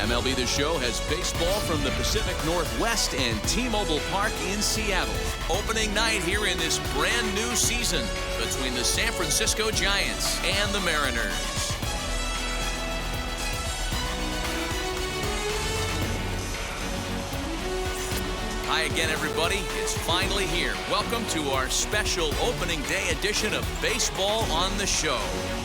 MLB The Show has baseball from the Pacific Northwest and T-Mobile Park in Seattle. Opening night here in this brand new season between the San Francisco Giants and the Mariners. Hi again, everybody. It's finally here. Welcome to our special opening day edition of Baseball on the Show.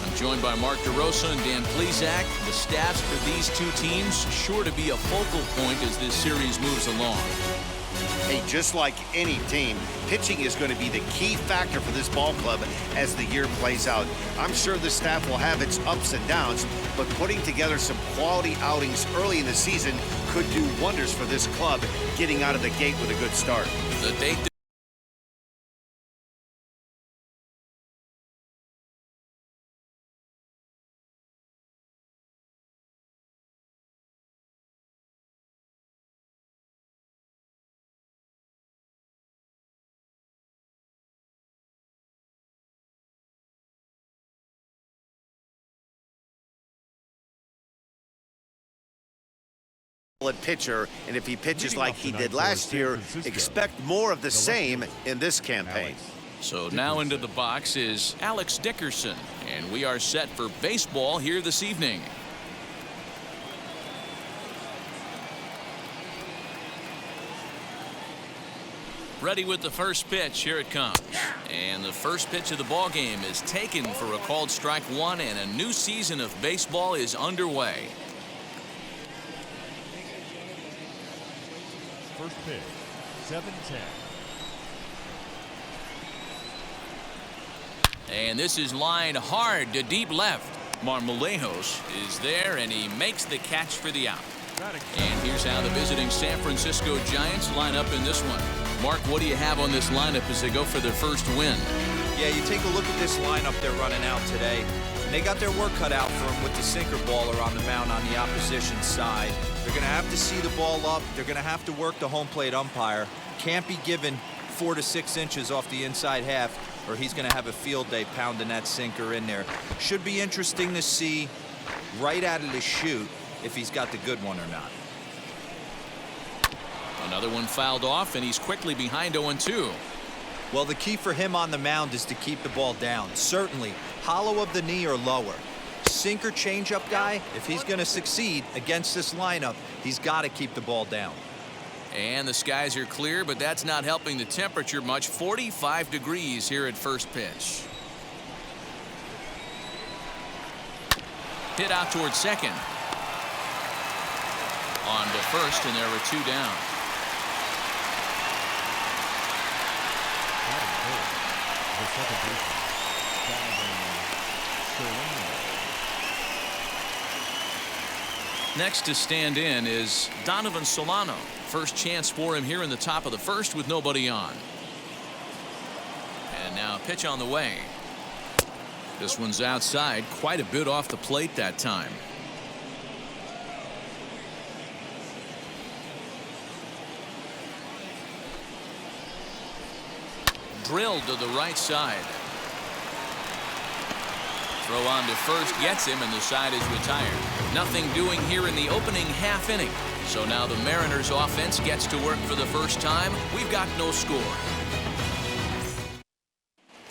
I'm joined by Mark DeRosa and Dan Plesac. The staffs for these two teams sure to be a focal point as this series moves along. Hey, just like any team, pitching is going to be the key factor for this ball club as the year plays out. I'm sure the staff will have its ups and downs, but putting together some quality outings early in the season could do wonders for this club getting out of the gate with a good start. The date pitcher, and if he pitches like he did last year, expect more of the same in this campaign. So now into the box is Alex Dickerson, and we are set for baseball here this evening. Ready with the first pitch. Here it comes. And the first pitch of the ball game is taken for a called strike one, and a new season of baseball is underway. First pitch, 7-10. And this is lined hard to deep left. Marmolejos is there, and he makes the catch for the out. And here's how the visiting San Francisco Giants line up in this one. Mark, what do you have on this lineup as they go for their first win? Yeah, you take a look at this lineup they're running out today. They got their work cut out for them with the sinker baller on the mound on the opposition side. They're going to have to see the ball up. They're going to have to work the home plate umpire. Can't be given 4 to 6 inches off the inside half, or he's going to have a field day pounding that sinker in there. Should be interesting to see right out of the chute if he's got the good one or not. Another one fouled off, and he's quickly behind 0-2. Well, the key for him on the mound is to keep the ball down. Certainly, hollow of the knee or lower. Sinker changeup guy, if he's going to succeed against this lineup, he's got to keep the ball down. And the skies are clear, but that's not helping the temperature much. 45 degrees here at first pitch. Hit out towards second. On to first, and there were 2 down. Next to stand in is Donovan Solano. First chance for him here in the top of the first with nobody on. And now pitch on the way. This one's outside, quite a bit off the plate that time. Drilled to the right side. Throw on to first gets him, and the side is retired. Nothing doing here in the opening half inning. So now the Mariners offense gets to work for the first time. We've got no score.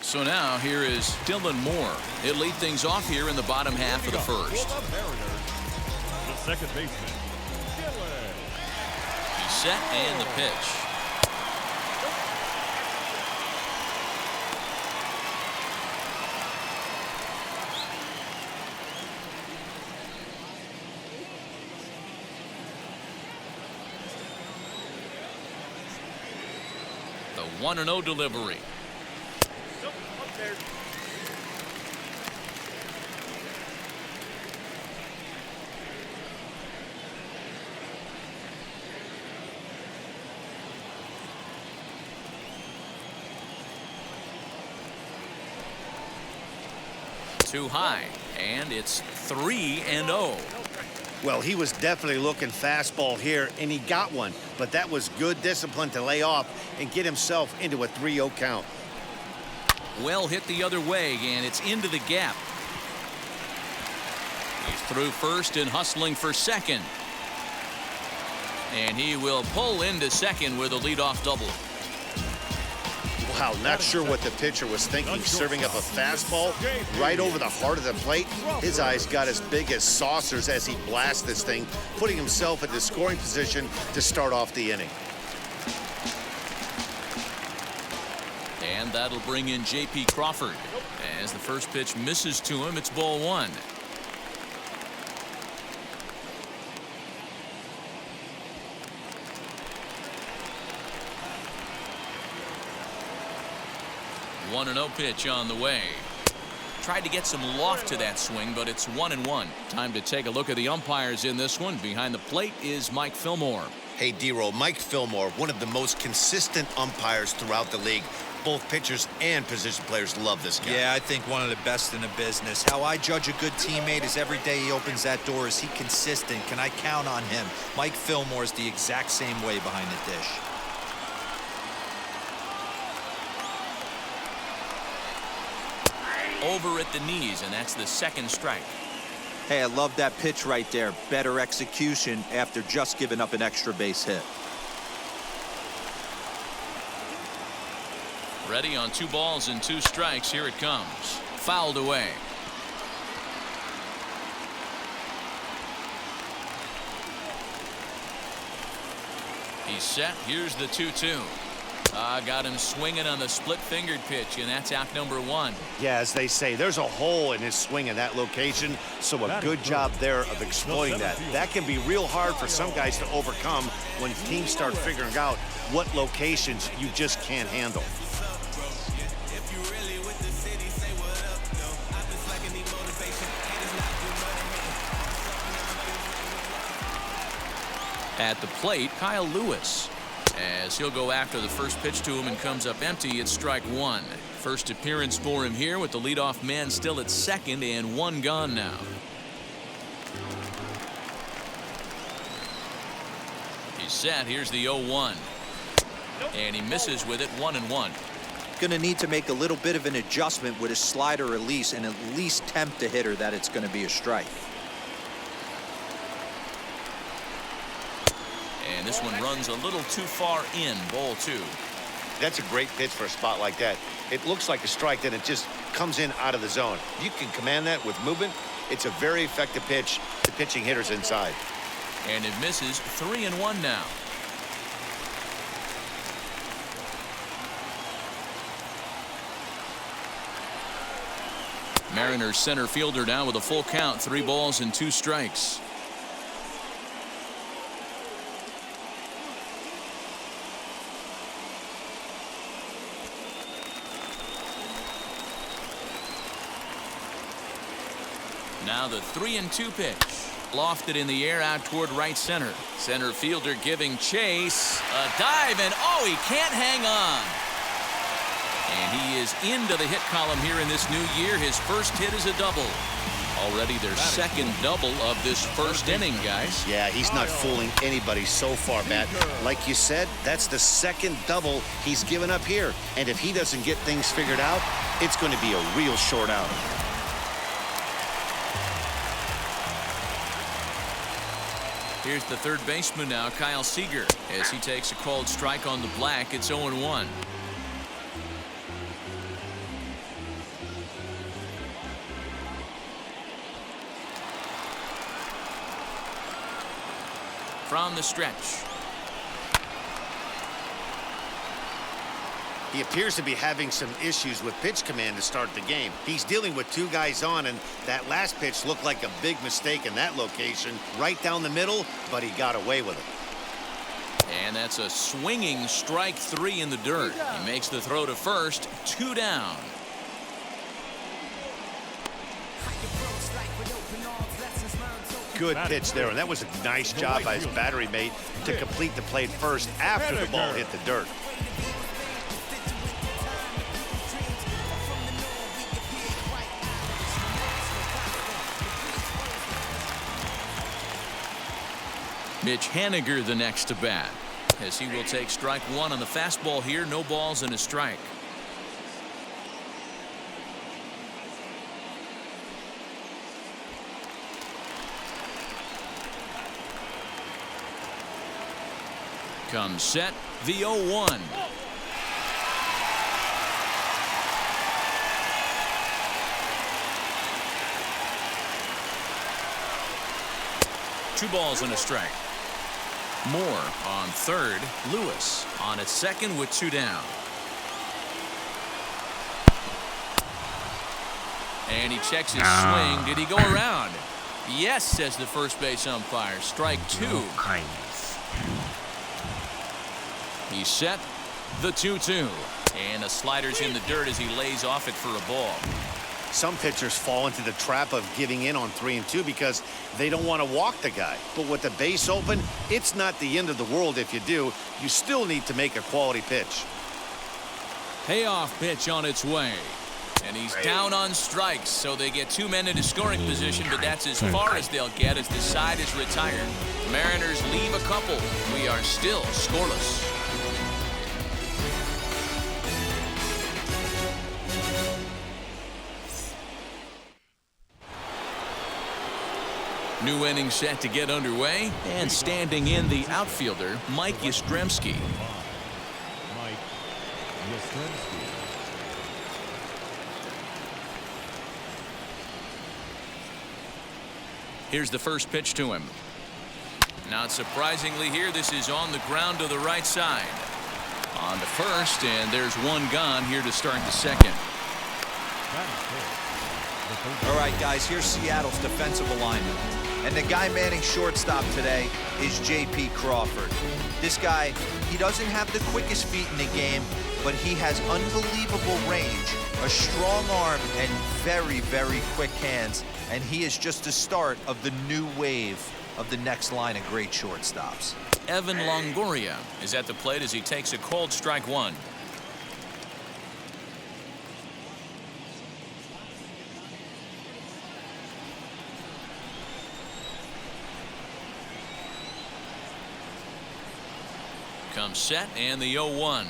So now here is Dylan Moore. He'll lead things off here in the bottom half of the first. The second baseman, Dylan. He's set, and the pitch. The 1-0 delivery. Too high, and it's 3-0. Well, he was definitely looking fastball here, and he got one. But that was good discipline to lay off and get himself into a 3-0 count. Well hit the other way, and it's into the gap. He's through first and hustling for second. And he will pull into second with a leadoff double. Wow, not sure what the pitcher was thinking, serving up a fastball right over the heart of the plate. His eyes got as big as saucers as he blasted this thing, putting himself into scoring position to start off the inning. And that'll bring in J.P. Crawford. As the first pitch misses to him, it's ball one. One and 0 pitch on the way. Tried to get some loft to that swing, but it's 1-1. Time to take a look at the umpires in this one. Behind the plate is Mike Fillmore. Hey, D-Roll, Mike Fillmore, one of the most consistent umpires throughout the league. Both pitchers and position players love this guy. Yeah, I think one of the best in the business. How I judge a good teammate is every day he opens that door. Is he consistent? Can I count on him? Mike Fillmore is the exact same way behind the dish. Over at the knees, and that's the second strike. Hey, I love that pitch right there. Better execution after just giving up an extra base hit. Ready on 2 balls and 2 strikes. Here it comes. Fouled away. He's set. Here's the 2-2. Got him swinging on the split-fingered pitch, and that's out number 1. Yeah, as they say, there's a hole in his swing in that location, so a good job there of exploiting that. That can be real hard for some guys to overcome when teams start figuring out what locations you just can't handle. At the plate, Kyle Lewis. As he'll go after the first pitch to him and comes up empty, it's strike 1. First appearance for him here with the leadoff man still at second and 1 gone now. He's set. Here's the 0-1. And he misses with it, 1-1. Going to need to make a little bit of an adjustment with his slider release and at least tempt the hitter that it's going to be a strike. And this one runs a little too far in, ball 2. That's a great pitch for a spot like that. It looks like a strike, then it just comes in out of the zone. You can command that with movement. It's a very effective pitch to pitching hitters inside. And it misses, 3-1 now. Mariners center fielder now with a full count, 3 balls and 2 strikes. Now the 3-2 pitch. Lofted in the air out toward right center. Center fielder giving chase. A dive, and oh, he can't hang on. And he is into the hit column here in this new year. His first hit is a double. Already their second double of this first inning, guys. Yeah, he's not fooling anybody so far, Matt. Like you said, that's the second double he's given up here. And if he doesn't get things figured out, it's going to be a real short out. Here's the third baseman now, Kyle Seager, as he takes a called strike on the black. It's 0-1. From the stretch. He appears to be having some issues with pitch command to start the game. He's dealing with 2 guys on, and that last pitch looked like a big mistake in that location, right down the middle, but he got away with it. And that's a swinging strike 3 in the dirt. He makes the throw to first, 2 down. Good pitch there, and that was a nice job by his battery mate to complete the play first after the ball hit the dirt. Mitch Haniger the next to bat, as he will take strike 1 on the fastball here. No balls and a strike. Comes set, the 0-1. Two balls and a strike. Moore on third. Lewis on at second with two down. And he checks his swing. Did he go around? Yes, says the first base umpire. Strike two. He's set. The 2-2. And the slider's in the dirt as he lays off it for a ball. Some pitchers fall into the trap of giving in on 3-2 because they don't want to walk the guy. But with the base open, it's not the end of the world if you do. You still need to make a quality pitch. Payoff pitch on its way. And he's down on strikes, so they get two men into scoring position, but that's as far as they'll get as the side is retired. Mariners leave a couple. We are still scoreless. New inning set to get underway, and standing in the outfielder, Mike Yastrzemski. Mike Yastrzemski. Here's the first pitch to him. Not surprisingly here, this is on the ground to the right side. On to first, and there's one gone here to start the second. All right, guys, here's Seattle's defensive alignment. And the guy manning shortstop today is J.P. Crawford. This guy, he doesn't have the quickest feet in the game, but he has unbelievable range, a strong arm, and very, very quick hands. And he is just the start of the new wave of the next line of great shortstops. Evan Longoria is at the plate as he takes a cold strike one. Comes set, and the 0-1.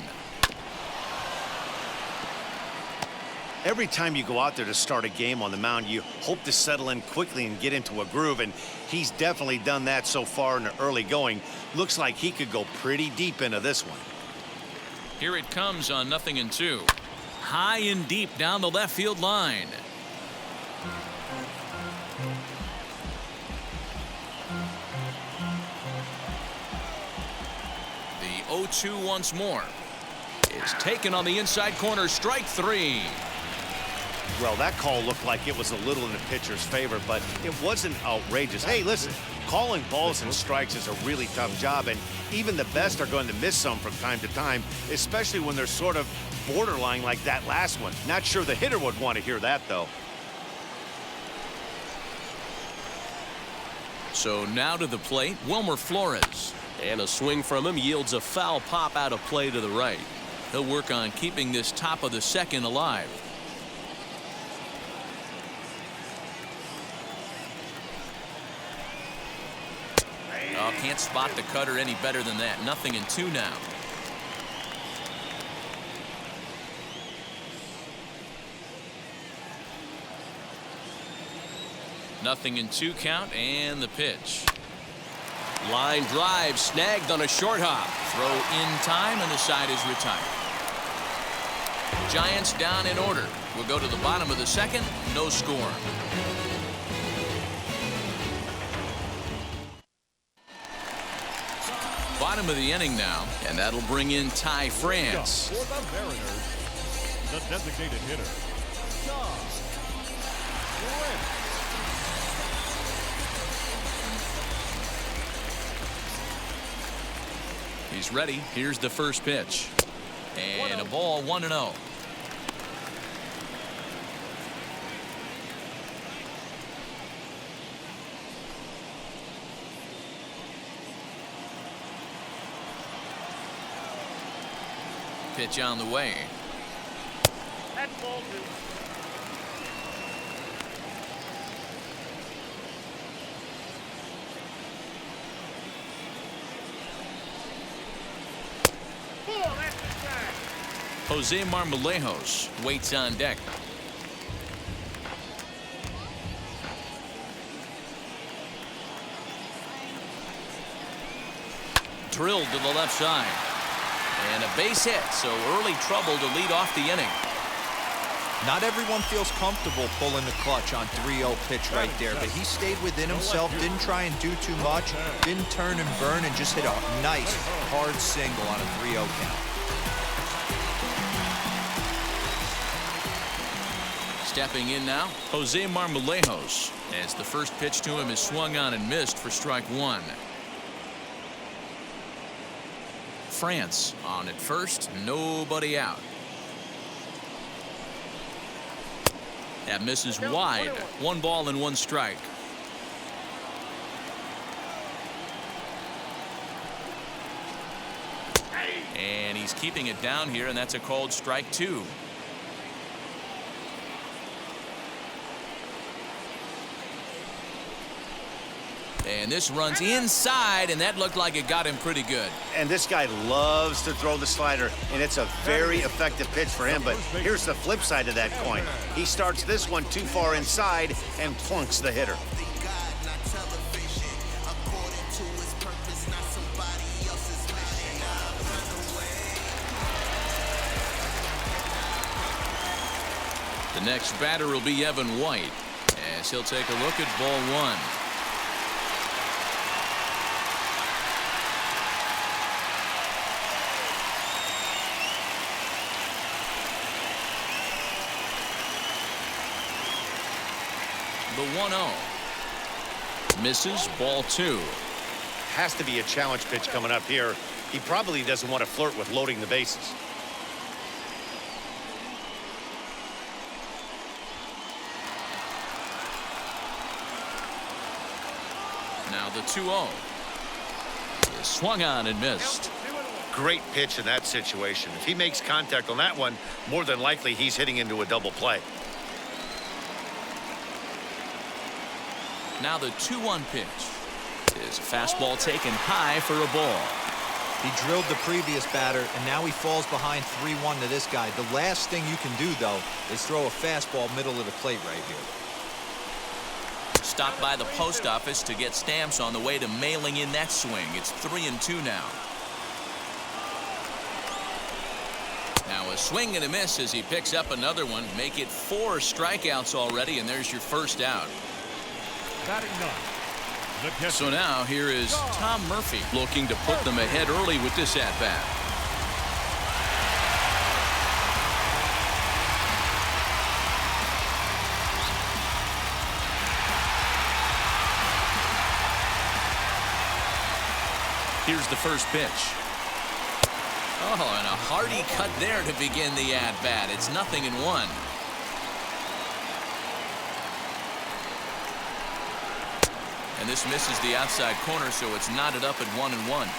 Every time you go out there to start a game on the mound, you hope to settle in quickly and get into a groove, and he's definitely done that so far in the early going. Looks like he could go pretty deep into this one. Here it comes on 0-2. High and deep down the left field line. The 0-2 once more is taken on the inside corner. Strike three. Well, that call looked like it was a little in the pitcher's favor, but it wasn't outrageous. Hey, listen, calling balls and strikes is a really tough job, and even the best are going to miss some from time to time, especially when they're sort of borderline like that last one. Not sure the hitter would want to hear that, though. So now to the plate, Wilmer Flores. And a swing from him yields a foul pop out of play to the right. He'll work on keeping this top of the second alive. Oh, can't spot the cutter any better than that. 0-2 now. Nothing in 2 count, and the pitch. Line drive snagged on a short hop. Throw in time, and the side is retired. Giants down in order. We'll go to the bottom of the second. No score. Bottom of the inning now, and that'll bring in Ty France. For the Mariners, the designated hitter, Ty France. He's ready. Here's the first pitch. And a ball, 1-0. Pitch on the way. That's ball 2. Jose Marmolejos waits on deck. drilled to the left side. And a base hit, so early trouble to lead off the inning. Not everyone feels comfortable pulling the clutch on 3-0 pitch right there, but he stayed within himself, didn't try and do too much, didn't turn and burn, and just hit a nice, hard single on a 3-0 count. Stepping in now, Jose Marmolejos, as the first pitch to him is swung on and missed for strike one. France on at first, nobody out. That misses wide. 1 ball and 1 strike. And he's keeping it down here, and that's a called strike 2. And this runs inside, and that looked like it got him pretty good. And this guy loves to throw the slider, and it's a very effective pitch for him. But here's the flip side of that coin. He starts this one too far inside and plunks the hitter. The next batter will be Evan White, as he'll take a look at ball 1. The 1-0. Misses, ball 2. Has to be a challenge pitch coming up here. He probably doesn't want to flirt with loading the bases. Now the 2-0. Swung on and missed. Great pitch in that situation. If he makes contact on that one, more than likely he's hitting into a double play. Now the 2-1 pitch is a fastball taken high for a ball. He drilled the previous batter, and now he falls behind 3-1 to this guy. The last thing you can do, though, is throw a fastball middle of the plate right here. Stopped by the post office to get stamps on the way to mailing in that swing. It's 3-2 now. Now a swing and a miss as he picks up another one. Make it 4 strikeouts already, and there's your first out. Batting 9. The catcher. So now here is Tom Murphy looking to put them ahead early with this at-bat. Here's the first pitch. Oh, and a hearty cut there to begin the at-bat. It's 0-1. And this misses the outside corner, so it's knotted up at 1-1.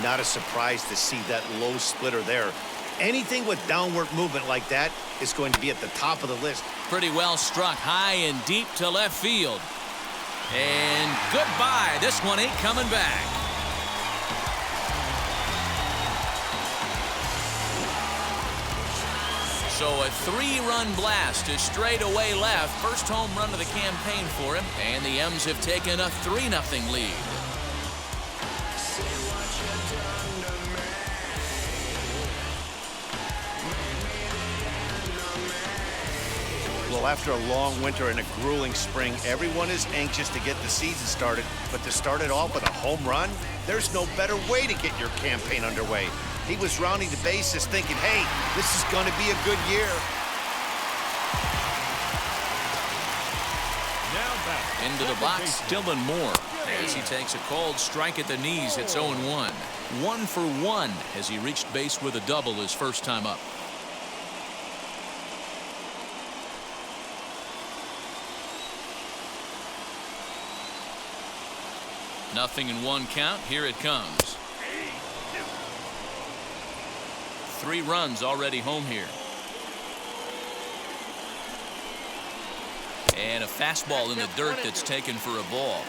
Not a surprise to see that low splitter there. Anything with downward movement like that is going to be at the top of the list. Pretty well struck high and deep to left field. And goodbye. This one ain't coming back. So a 3-run blast to straightaway left. First home run of the campaign for him. And the M's have taken a 3-0 lead. Well, after a long winter and a grueling spring, everyone is anxious to get the season started. But to start it off with a home run, there's no better way to get your campaign underway. He was rounding the bases thinking, hey, this is going to be a good year. Now back. Into the box, Dylan Moore, as he takes a called strike at the knees. It's 0-1. 1 for 1 as he reached base with a double his first time up. Nothing in 1 count. Here it comes. 3 runs already home here. And a fastball in the dirt that's taken for a ball.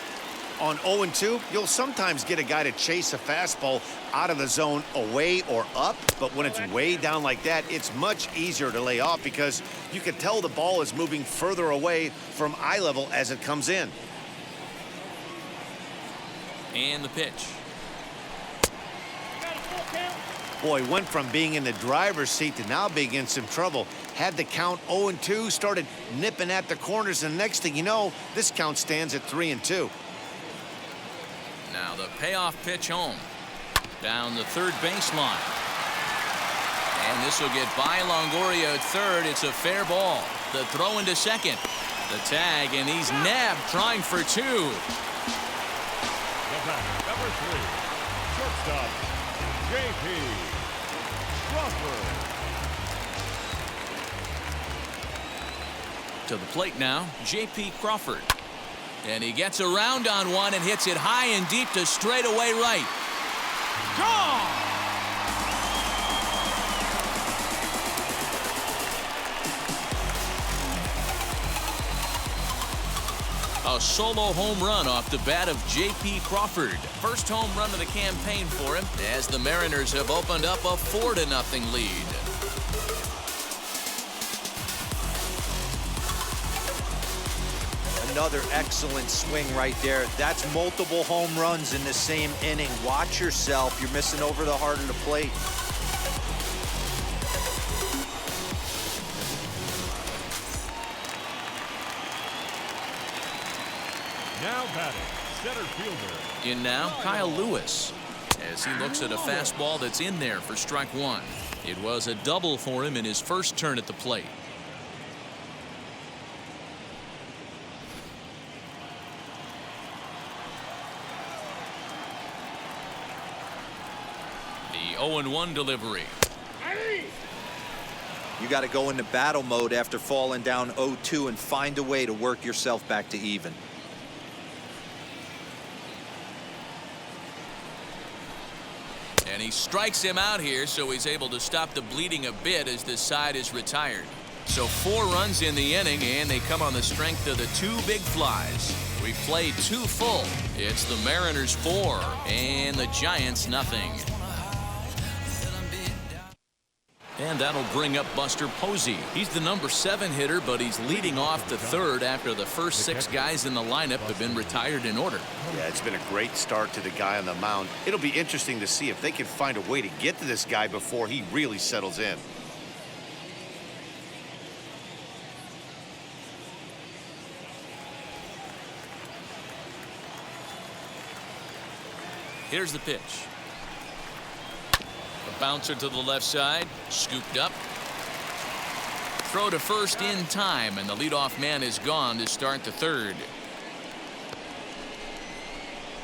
On 0-2, you'll sometimes get a guy to chase a fastball out of the zone away or up, but when it's way down like that, it's much easier to lay off because you can tell the ball is moving further away from eye level as it comes in. And the pitch. Boy, went from being in the driver's seat to now being in some trouble. Had the count 0-2, started nipping at the corners, and the next thing you know, this count stands at 3-2. Now the payoff pitch home. Down the third baseline. And this will get by Longoria at third. It's a fair ball. The throw into second. The tag, and he's nabbed trying for two. The batter, number 3, shortstop, J.P. Crawford. To the plate now, J.P. Crawford. And he gets around on one and hits it high and deep to straightaway right. Gone! A solo home run off the bat of J.P. Crawford. First home run of the campaign for him as the Mariners have opened up a 4-0 lead. Another excellent swing right there. That's multiple home runs in the same inning. Watch yourself. You're missing over the heart of the plate. Now batting, center fielder. In now, Kyle Lewis, as he looks at a fastball that's in there for strike one. It was a double for him in his first turn at the plate. The 0-1 delivery. You got to go into battle mode after falling down 0-2 and find a way to work yourself back to even. And he strikes him out here, so he's able to stop the bleeding a bit as this side is retired. So 4 runs in the inning, and they come on the strength of the 2 big flies. We played 2 full. It's the Mariners 4 and the Giants nothing. And that'll bring up Buster Posey. He's the number 7 hitter, but he's leading off the third after the first 6 guys in the lineup have been retired in order. Yeah, it's been a great start to the guy on the mound. It'll be interesting to see if they can find a way to get to this guy before he really settles in. Here's the pitch. A bouncer to the left side, scooped up. Throw to first in time, and the leadoff man is gone to start the third.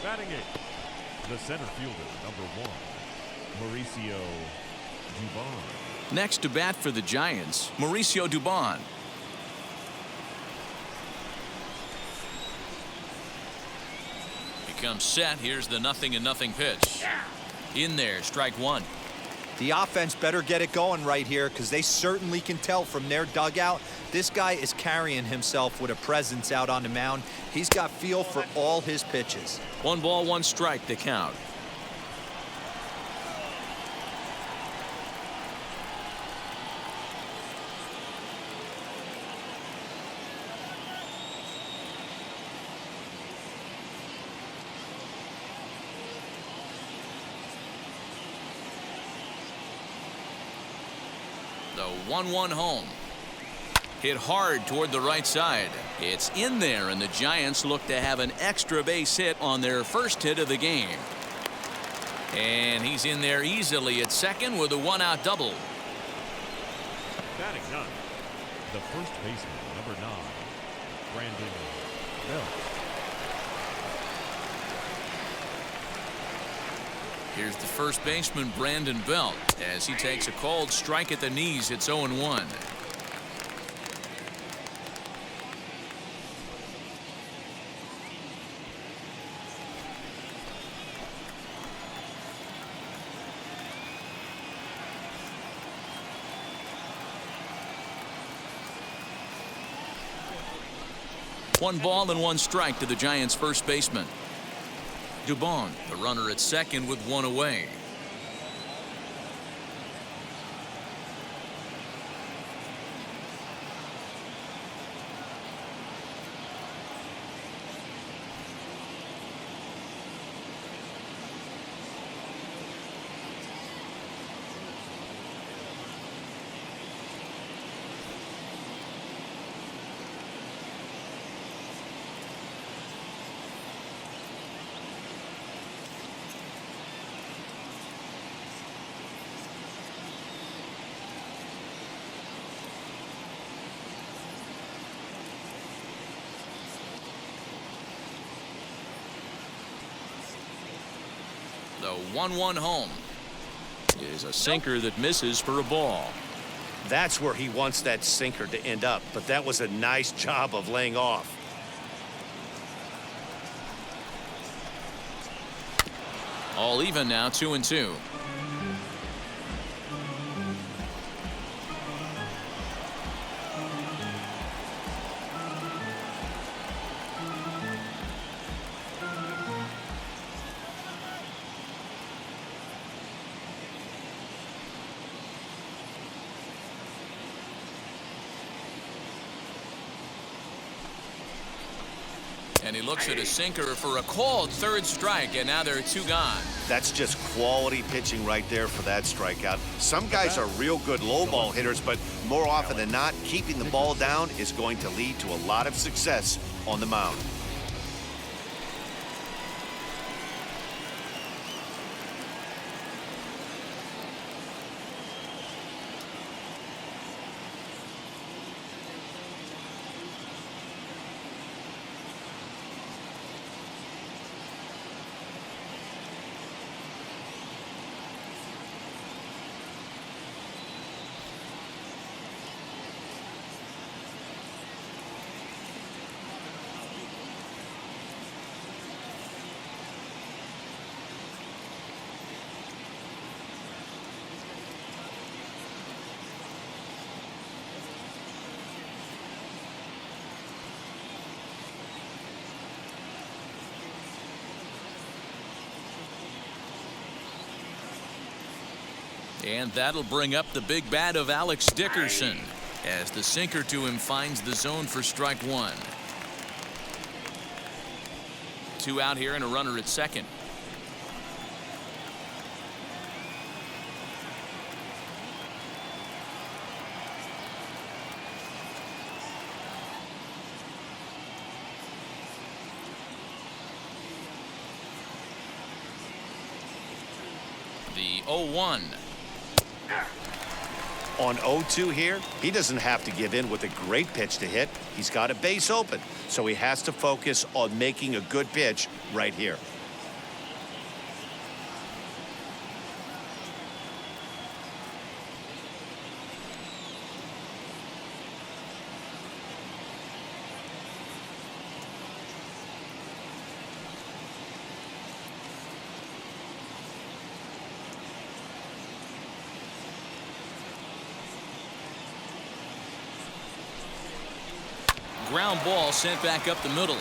Batting 8, the center fielder, number 1, Mauricio Dubon. Next to bat for the Giants, Mauricio Dubon. He comes set. Here's the 0-0 pitch. In there, strike one. The offense better get it going right here, because they certainly can tell from their dugout this guy is carrying himself with a presence out on the mound. He's got feel for all his pitches. 1 ball, 1 strike to count. The 1-1 home. Hit hard toward the right side. It's in there, and the Giants look to have an extra base hit on their first hit of the game. And he's in there easily at second with a 1-out double. Batting 9, the first baseman, number 9, Brandon Belt. Here's the first baseman, Brandon Belt, as he takes a called strike at the knees. It's 0-1. One ball and 1 strike to the Giants' first baseman. Dubon, the runner at second with 1 away. 1-1 home. It is a sinker that misses for a ball. That's where he wants that sinker to end up, but that was a nice job of laying off. All even now, 2-2. And he looks at a sinker for a called third strike, and now there are 2 gone. That's just quality pitching right there for that strikeout. Some guys are real good low ball hitters, but more often than not, keeping the ball down is going to lead to a lot of success on the mound. And that'll bring up the big bat of Alex Dickerson as the sinker to him finds the zone for strike 1. 2 out here and a runner at second. The 0-1. On 0-2 here, he doesn't have to give in with a great pitch to hit. He's got a base open, so he has to focus on making a good pitch right here. Ground ball sent back up the middle.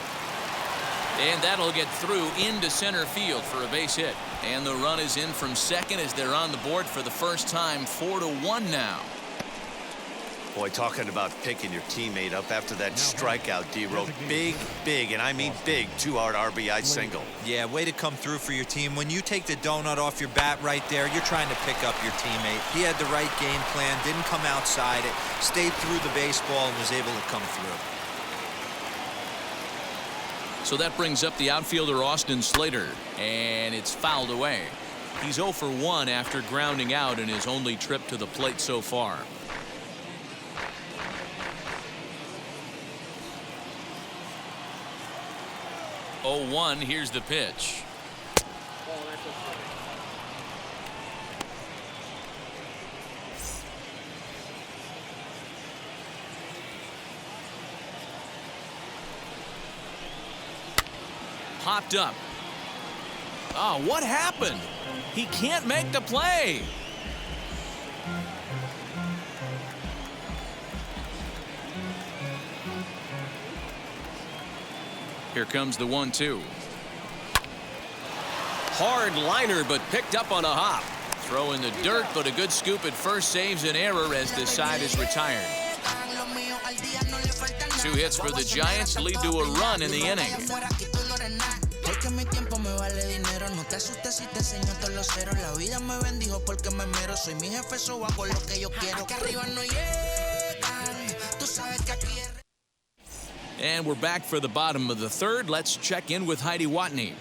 And that'll get through into center field for a base hit. And the run is in from second as they're on the board for the first time. 4-1 now. Boy, talking about picking your teammate up after that strikeout, D-Row. Big, and I mean big, 2-hard RBI single. Yeah, way to come through for your team. When you take the donut off your bat right there, you're trying to pick up your teammate. He had the right game plan, didn't come outside it, stayed through the baseball, and was able to come through. So that brings up the outfielder Austin Slater, and it's fouled away. He's 0 for 1 after grounding out in his only trip to the plate so far. Oh, 1, here's the pitch. Popped up. Oh, what happened? He can't make the play. Here comes the 1-2. Hard liner, but picked up on a hop. Throw in the dirt, but a good scoop at first saves an error as this side is retired. 2 hits for the Giants lead to a run in the inning. And we're back for the bottom of the third. Let's check in with Heidi Watney.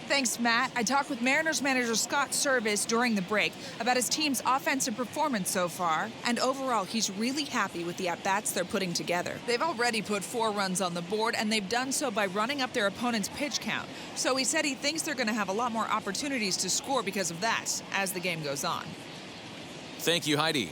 Thanks, Matt. I talked with Mariners manager Scott Service during the break about his team's offensive performance so far, and overall, he's really happy with the at-bats they're putting together. They've already put 4 runs on the board, and they've done so by running up their opponent's pitch count. So he said he thinks they're going to have a lot more opportunities to score because of that as the game goes on. Thank you, Heidi.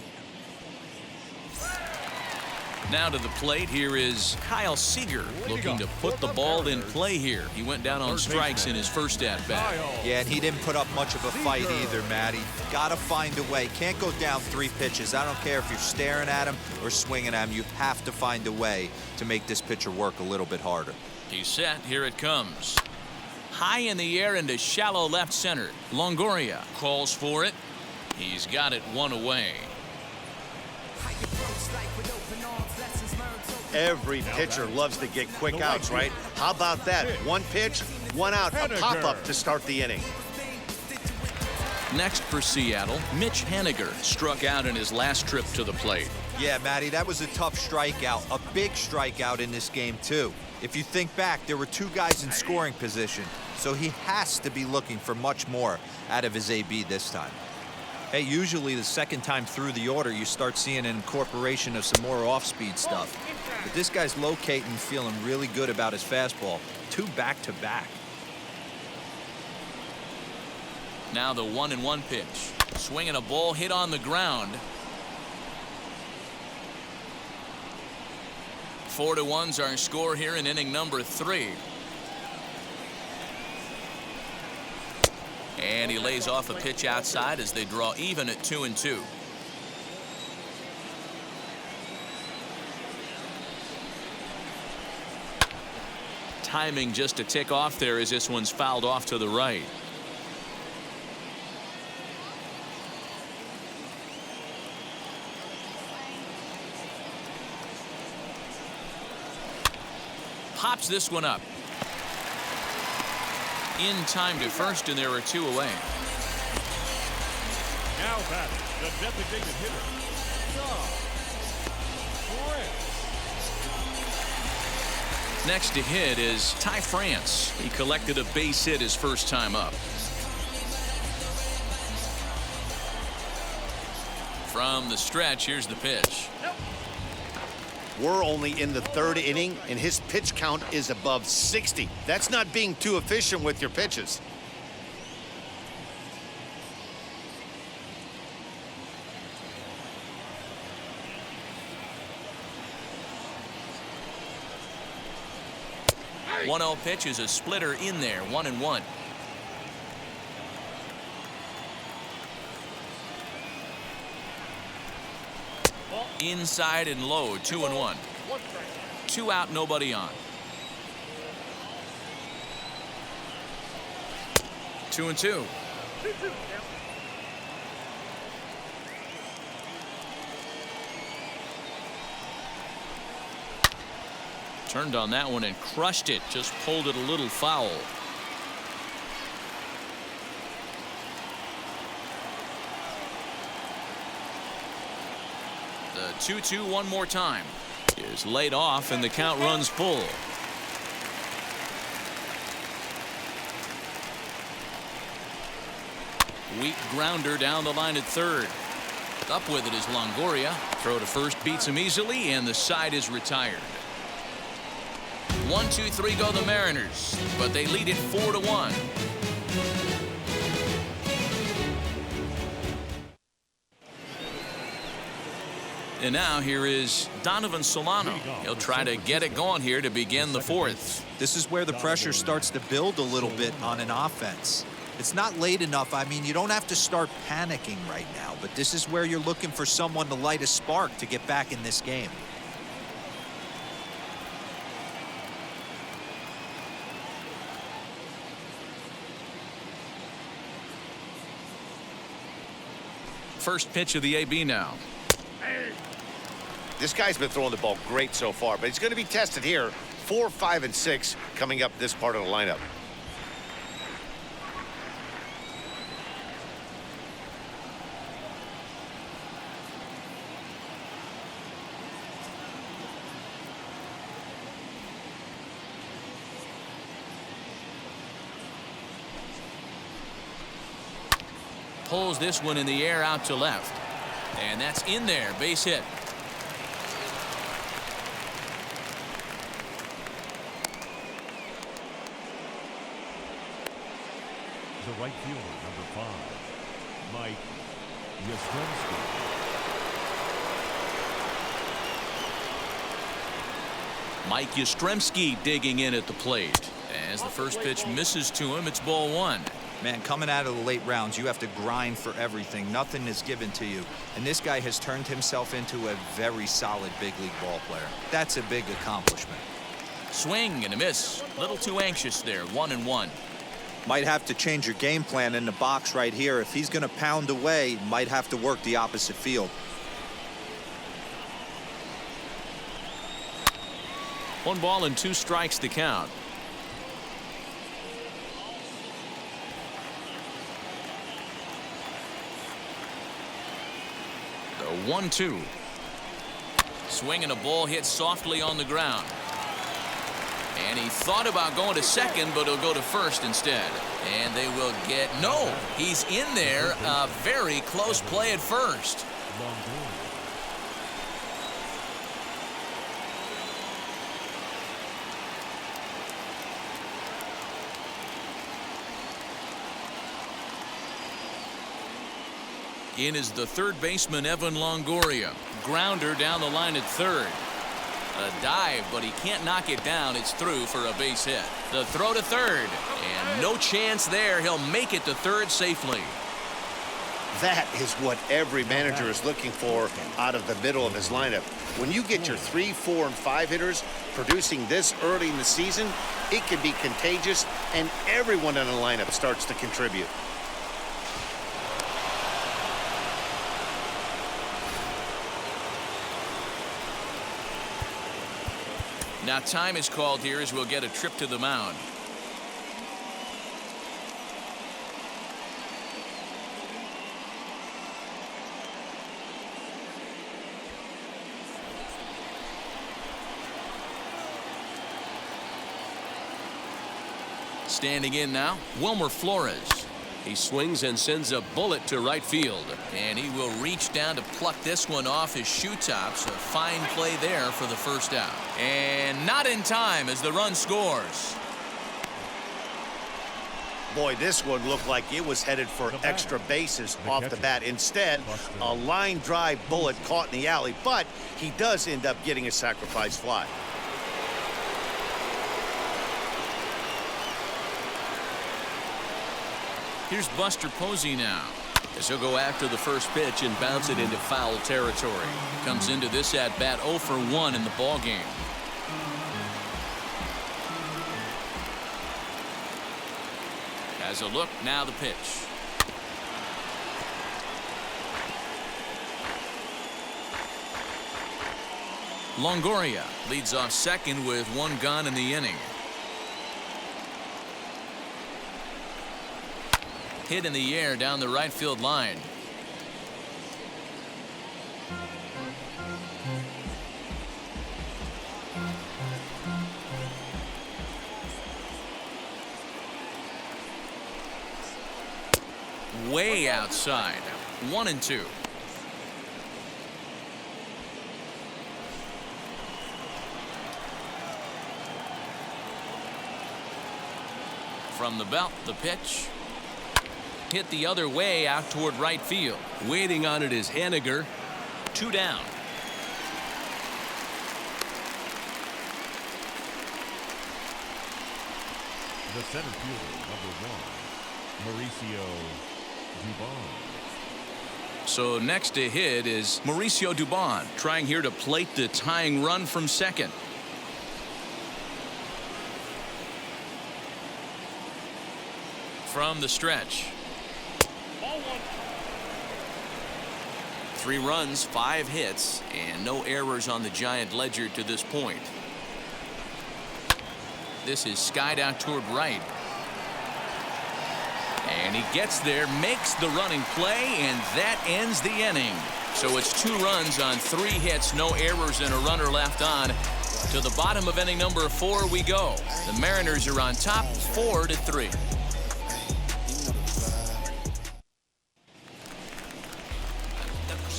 Now to the plate, here is Kyle Seager looking to put the ball in play here. He went down on strikes in his first at-bat. Yeah, and he didn't put up much of a fight either, Matty. Gotta find a way. Can't go down 3 pitches. I don't care if you're staring at him or swinging at him. You have to find a way to make this pitcher work a little bit harder. He's set. Here it comes. High in the air into shallow left center. Longoria calls for it. He's got it 1 away. Every pitcher loves to get quick outs, right? How about that? 1 pitch, 1 out, a pop-up to start the inning. Next for Seattle, Mitch Haniger struck out in his last trip to the plate. Yeah, Matty, that was a tough strikeout, a big strikeout in this game, too. If you think back, there were 2 guys in scoring position, so he has to be looking for much more out of his AB this time. Hey, usually the second time through the order, you start seeing an incorporation of some more off-speed stuff. But this guy's locating, feeling really good about his fastball. 2 back-to-back. Now the 1-1 pitch. Swinging a ball hit on the ground. 4-1's our score here in inning number 3. And he lays off a pitch outside as they draw even at 2-2. Timing just a tick off there as this one's fouled off to the right. Pops this one up. In time to first, and there are 2 away. Now batting, the designated hitter, John France. Next to hit is Ty France. He collected a base hit his first time up. From the stretch, here's the pitch. We're only in the 3rd inning, and his pitch count is above 60. That's not being too efficient with your pitches. Hey. 1-0 pitch is a splitter in there, 1-1. Inside and low, 2-1. 2 out, nobody on. 2-2. Turned on that one and crushed it. Just pulled it a little foul. The 2-2 one more time is laid off, and the count runs full. Weak grounder down the line at 3rd. Up with it is Longoria. Throw to first beats him easily, and the side is retired. 1-2-3 go the Mariners, but they lead it 4-1. And now here is Donovan Solano. He'll try to get it going here to begin the 4th. This is where the pressure starts to build a little bit on an offense. It's not late enough. I mean, you don't have to start panicking right now, but this is where you're looking for someone to light a spark to get back in this game. First pitch of the AB now. This guy's been throwing the ball great so far, but he's going to be tested here. 4, 5, and 6 coming up this part of the lineup. pulls this one in the air out to left. And that's in there, base hit. The right fielder, number 5, Mike Yastrzemski. Mike Yastrzemski digging in at the plate. As the first pitch misses to him, it's ball 1. Man, coming out of the late rounds, you have to grind for everything. Nothing is given to you. And this guy has turned himself into a very solid big league ball player. That's a big accomplishment. Swing and a miss. A little too anxious there. 1-1. Might have to change your game plan in the box right here. If he's going to pound away, might have to work the opposite field. 1 ball and 2 strikes to count. The 1-2. Swing and a ball hit softly on the ground. And he thought about going to second, but he'll go to first instead. And they will get, no, he's in there. A very close play at first. In is the third baseman, Evan Longoria. Grounder down the line at third. A dive, but he can't knock it down. It's through for a base hit. The throw to third. And no chance there. He'll make it to third safely. That is what every manager is looking for out of the middle of his lineup. When you get your 3, 4, and 5 hitters producing this early in the season, it can be contagious, and everyone in the lineup starts to contribute. Now time is called here as we'll get a trip to the mound. Standing in now, Wilmer Flores. He swings and sends a bullet to right field. And he will reach down to pluck this one off his shoe tops. A fine play there for the first out. And not in time as the run scores. Boy, this one looked like it was headed for extra bases off the bat. Instead, a line drive bullet caught in the alley, but he does end up getting a sacrifice fly. Here's Buster Posey now, as he'll go after the first pitch and bounce it into foul territory. Comes into this at bat 0 for 1 in the ball game. Has a look, now the pitch. Longoria leads off second with 1 gone in the inning. Hit in the air down the right field line. Way outside. 1-2. From the belt, the pitch. Hit the other way out toward right field. Waiting on it is Haniger. 2 down. The center fielder, number 1, Mauricio Dubon. So next to hit is Mauricio Dubon, trying here to plate the tying run from second. From the stretch. 3 runs, 5 hits, and no errors on the Giant ledger to this point. This is skied out toward right. And he gets there, makes the running play, and that ends the inning. So it's 2 runs on 3 hits, no errors, and a runner left on. To the bottom of inning number 4 we go. The Mariners are on top 4-3.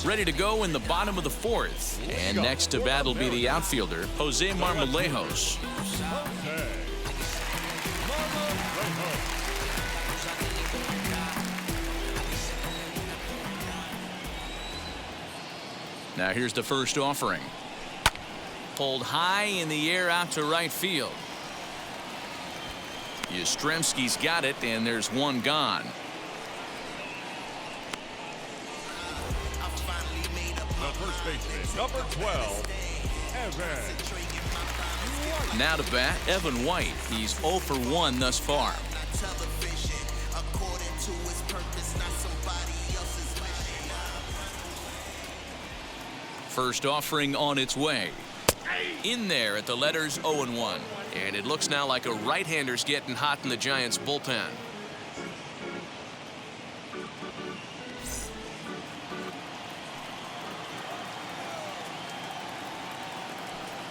ready to go in the bottom of the fourth. And next to bat will be the outfielder, Jose Marmolejos. Now here's the first offering. Pulled high in the air out to right field. Yastrzemski's got it, and there's one gone. The first baseman, number 12, Evan. Now to bat, Evan White. He's 0 for 1 thus far. First offering on its way. In there at the letters 0-1. And it looks now like a right-hander's getting hot in the Giants' bullpen.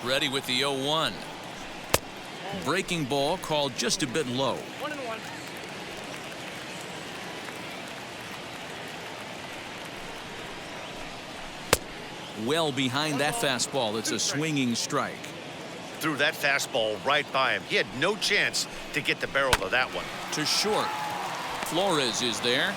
Ready with the 0-1. Breaking ball called just a bit low. 1-1. Well behind that fastball. It's a swinging strike. Threw that fastball right by him. He had no chance to get the barrel of that one. To short. Flores is there.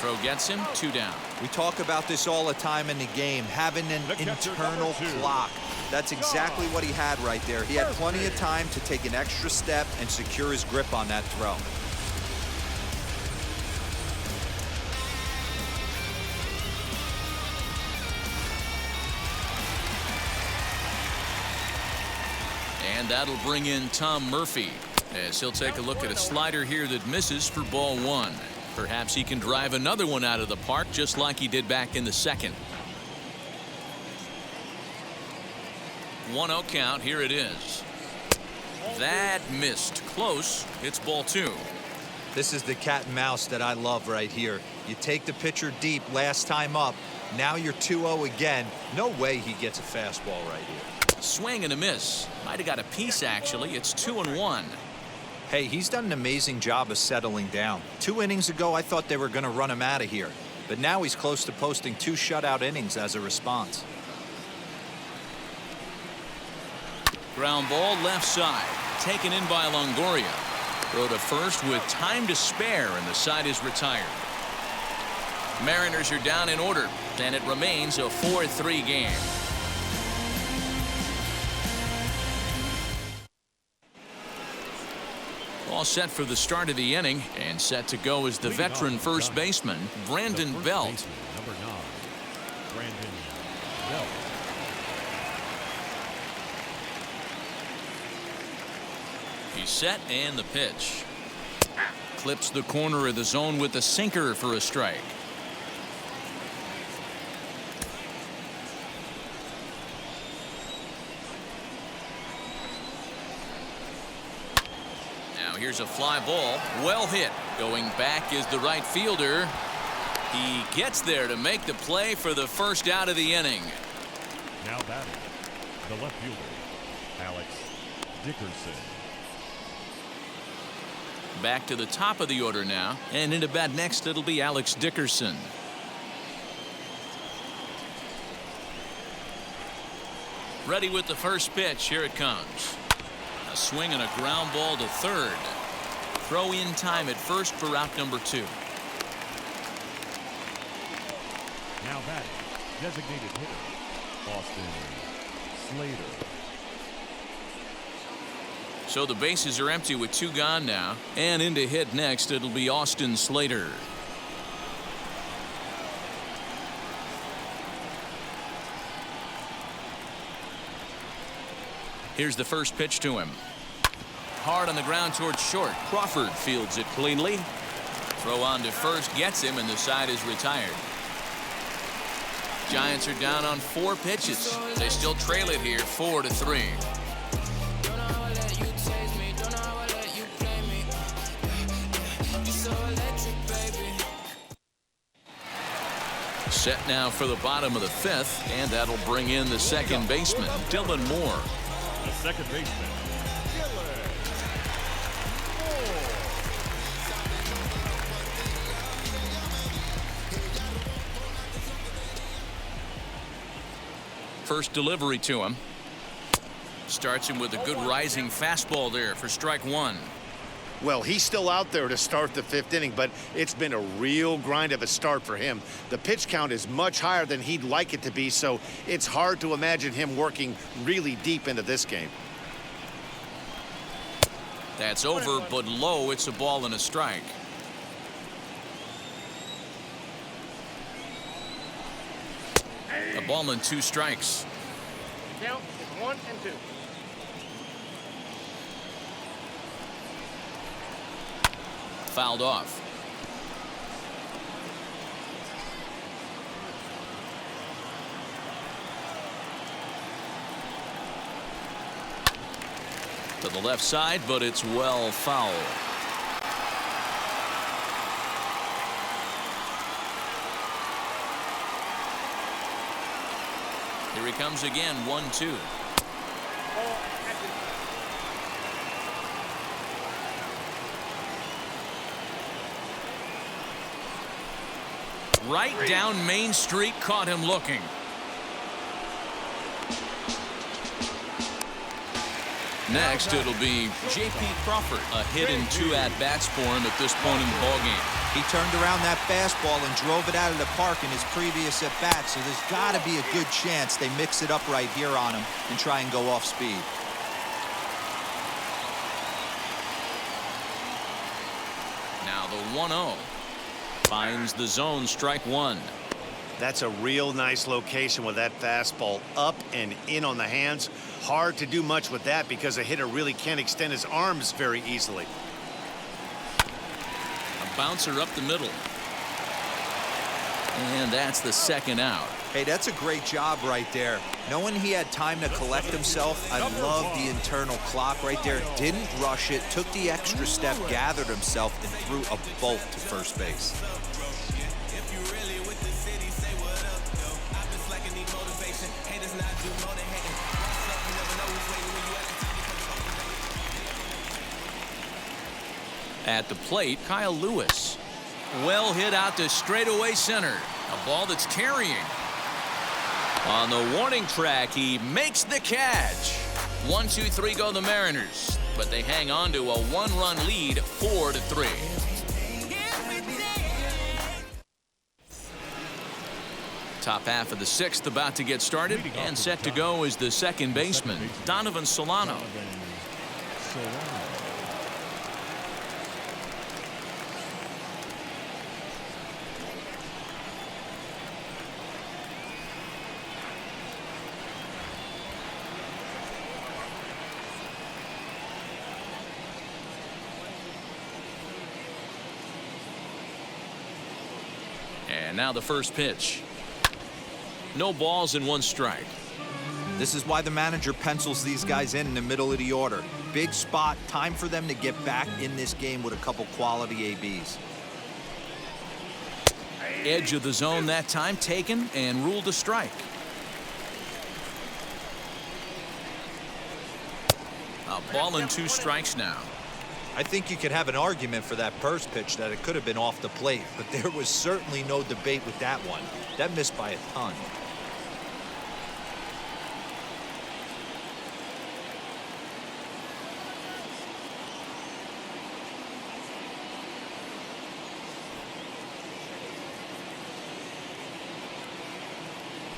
Throw gets him. 2 down. We talk about this all the time in the game, having an internal clock. That's exactly what he had right there. He had plenty of time to take an extra step and secure his grip on that throw. And that'll bring in Tom Murphy, as he'll take a look at a slider here that misses for ball 1. Perhaps he can drive another one out of the park just like he did back in the second. 1-0 count. Here it is. That missed. Close. It's ball 2. This is the cat and mouse that I love right here. You take the pitcher deep last time up. Now you're 2-0 again. No way he gets a fastball right here. Swing and a miss. Might have got a piece, actually. It's 2-1. Hey, he's done an amazing job of settling down. 2 innings ago, I thought they were going to run him out of here. But now he's close to posting 2 shutout innings as a response. Ground ball left side. Taken in by Longoria. Throw to first with time to spare, and the side is retired. Mariners are down in order, and it remains a 4-3 game. All set for the start of the inning, and set to go is the veteran first baseman, Brandon Belt. Number 9, Brandon Belt. He's set, and the pitch. Clips the corner of the zone with the sinker for a strike. Now here's a fly ball. Well hit. Going back is the right fielder. He gets there to make the play for the first out of the inning. Now batting, the left fielder, Alex Dickerson. Back to the top of the order now, and into bat next it'll be Alex Dickerson. Ready with the first pitch. Here it comes. A swing and a ground ball to third. Throw in time at first for out number 2. Now batting, designated hitter, Austin Slater. So the bases are empty with 2 gone now, and in to hit next it'll be Austin Slater. Here's the first pitch to him. Hard on the ground towards short. Crawford fields it cleanly. Throw on to first gets him, and the side is retired. Giants are down on 4 pitches. They still trail it here 4-3. Set now for the bottom of the 5th, and that'll bring in the second baseman, Dylan Moore. The second baseman, Dylan Moore. first delivery to him. Starts him with a good rising fastball there for strike one. Well, he's still out there to start the 5th inning, but it's been a real grind of a start for him. The pitch count is much higher than he'd like it to be, so it's hard to imagine him working really deep into this game. That's over, but low. It's a ball and a strike. A ball and 2 strikes. Count is 1 and 2. Fouled off. To the left side, but it's well foul. Here he comes again, 1-2. Right down Main Street, caught him looking. Next, it'll be J.P. Crawford. A hit and 2 at-bats for him at this point in the ballgame. He turned around that fastball and drove it out of the park in his previous at-bat, so there's got to be a good chance they mix it up right here on him and try and go off speed. Now the 1-0. Finds the zone, strike one. That's a real nice location with that fastball up and in on the hands. Hard to do much with that because a hitter really can't extend his arms very easily. A bouncer up the middle. And that's the second out. Hey, that's a great job right there. Knowing he had time to collect himself, I love the internal clock right there. Didn't rush it, took the extra step, gathered himself, and threw a bolt to first base. At the plate, Kyle Lewis. Well hit out to straightaway center. A ball that's carrying. On the warning track, he makes the catch. 1-2-3 go the Mariners, but they hang on to a 1-run lead, 4-3. Top half of the 6th about to get started, and set to go is the second baseman, Donovan Solano. And now the first pitch. No balls and 1 strike. This is why the manager pencils these guys in the middle of the order. Big spot, time for them to get back in this game with a couple quality ABs. Edge of the zone that time taken and ruled a strike. A ball and 2 strikes now. I think you could have an argument for that first pitch that it could have been off the plate, but there was certainly no debate with that one. That missed by a ton.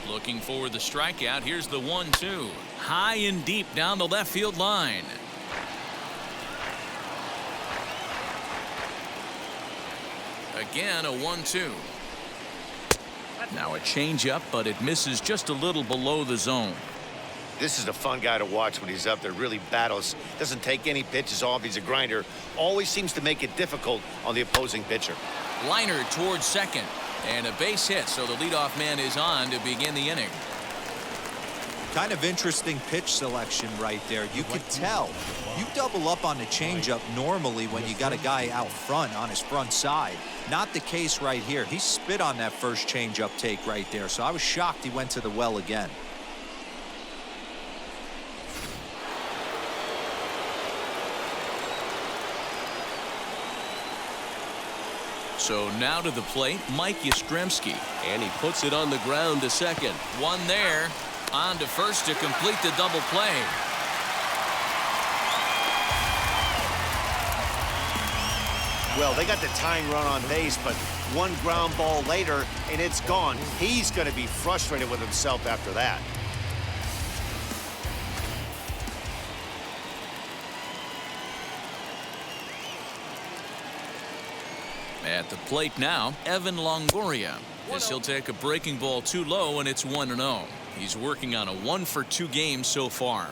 Looking for the strikeout. Here's the 1-2. High and deep down the left field line. Again, a 1-2. Now a changeup, but it misses just a little below the zone. This is a fun guy to watch when he's up there. Really battles. Doesn't take any pitches off. He's a grinder. Always seems to make it difficult on the opposing pitcher. Liner towards second. And a base hit, so the leadoff man is on to begin the inning. Kind of interesting pitch selection right there. You could tell. You double up on the changeup normally when you got a guy out front on his front side. Not the case right here. He spit on that first changeup take right there, so I was shocked he went to the well again. So now to the plate, Mike Yastrzemski. And he puts it on the ground to second. One there. On to first to complete the double play. Well, they got the tying run on base, but one ground ball later, and it's gone. He's going to be frustrated with himself after that. At the plate now, Evan Longoria, as he'll take a breaking ball too low, and it's 1-0. He's working on a 1-for-2 game so far.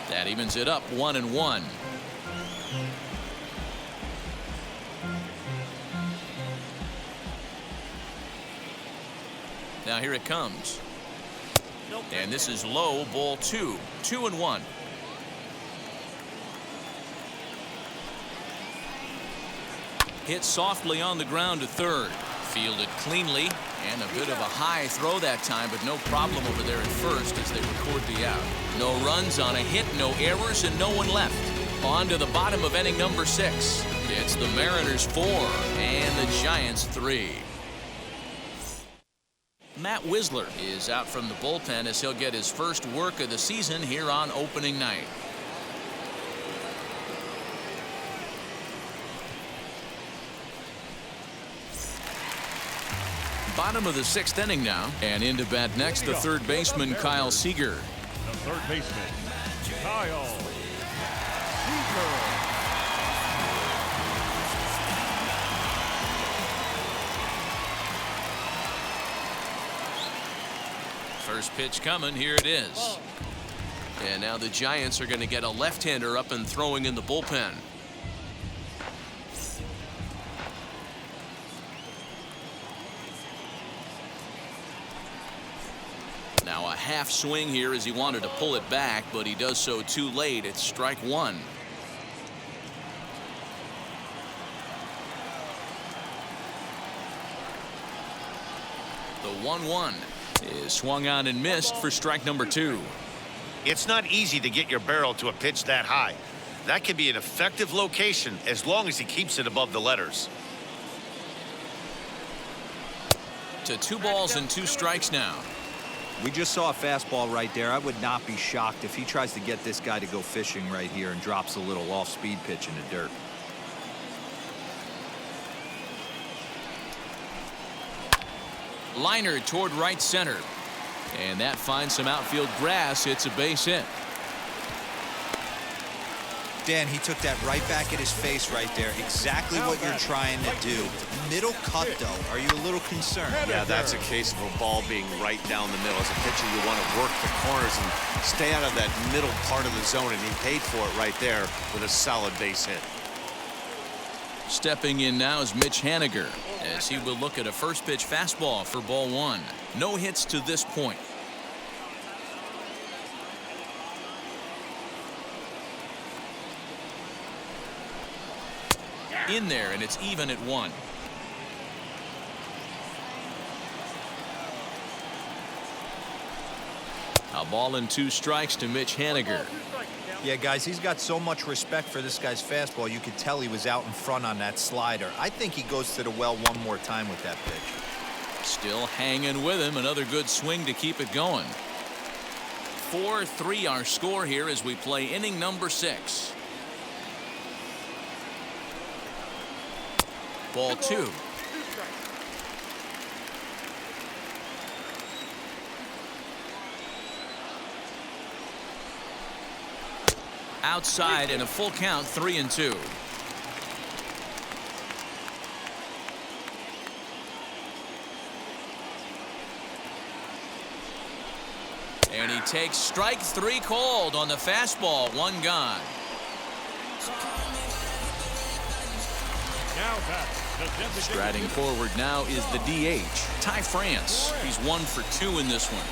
That evens it up 1-1. Now here it comes. And this is low, ball 2. 2-1. Hit softly on the ground to third. Fielded cleanly, and a bit of a high throw that time, but no problem over there at first as they record the out. No runs on a hit, no errors, and no one left. On to the bottom of inning number 6. It's the Mariners 4 and the Giants 3. Matt Wisler is out from the bullpen as he'll get his first work of the season here on opening night. Bottom of the 6th inning now, and into bat next the third baseman Kyle Seager. The third baseman, Kyle Seager. First pitch coming, here it is. And now the Giants are going to get a left-hander up and throwing in the bullpen. Now a half swing here as he wanted to pull it back, but he does so too late. It's strike 1. The 1-1 is swung on and missed for strike number 2. It's not easy to get your barrel to a pitch that high. That can be an effective location as long as he keeps it above the letters. To 2 balls and 2 strikes now. We just saw a fastball right there. I would not be shocked if he tries to get this guy to go fishing right here and drops a little off-speed pitch in the dirt. Liner toward right center. And that finds some outfield grass. It's a base hit. Dan, he took that right back at his face right there. Exactly what you're trying to do. Middle cut, though. Are you a little concerned? Yeah, that's a case of a ball being right down the middle. As a pitcher, you want to work the corners and stay out of that middle part of the zone, and he paid for it right there with a solid base hit. Stepping in now is Mitch Haniger as he will look at a first pitch fastball for ball 1. No hits to this point. In there, and it's even at 1. A ball and 2 strikes to Mitch Haniger. Yeah, guys, he's got so much respect for this guy's fastball. You could tell he was out in front on that slider. I think he goes to the well one more time with that pitch. Still hanging with him. Another good swing to keep it going. 4-3 our score here as we play inning number 6. Ball 2. Outside and a full count, 3-2. And he takes strike 3 called on the fastball. 1 gone. Now back. Striding forward now is the DH, Ty France. He's 1 for 2 in this one.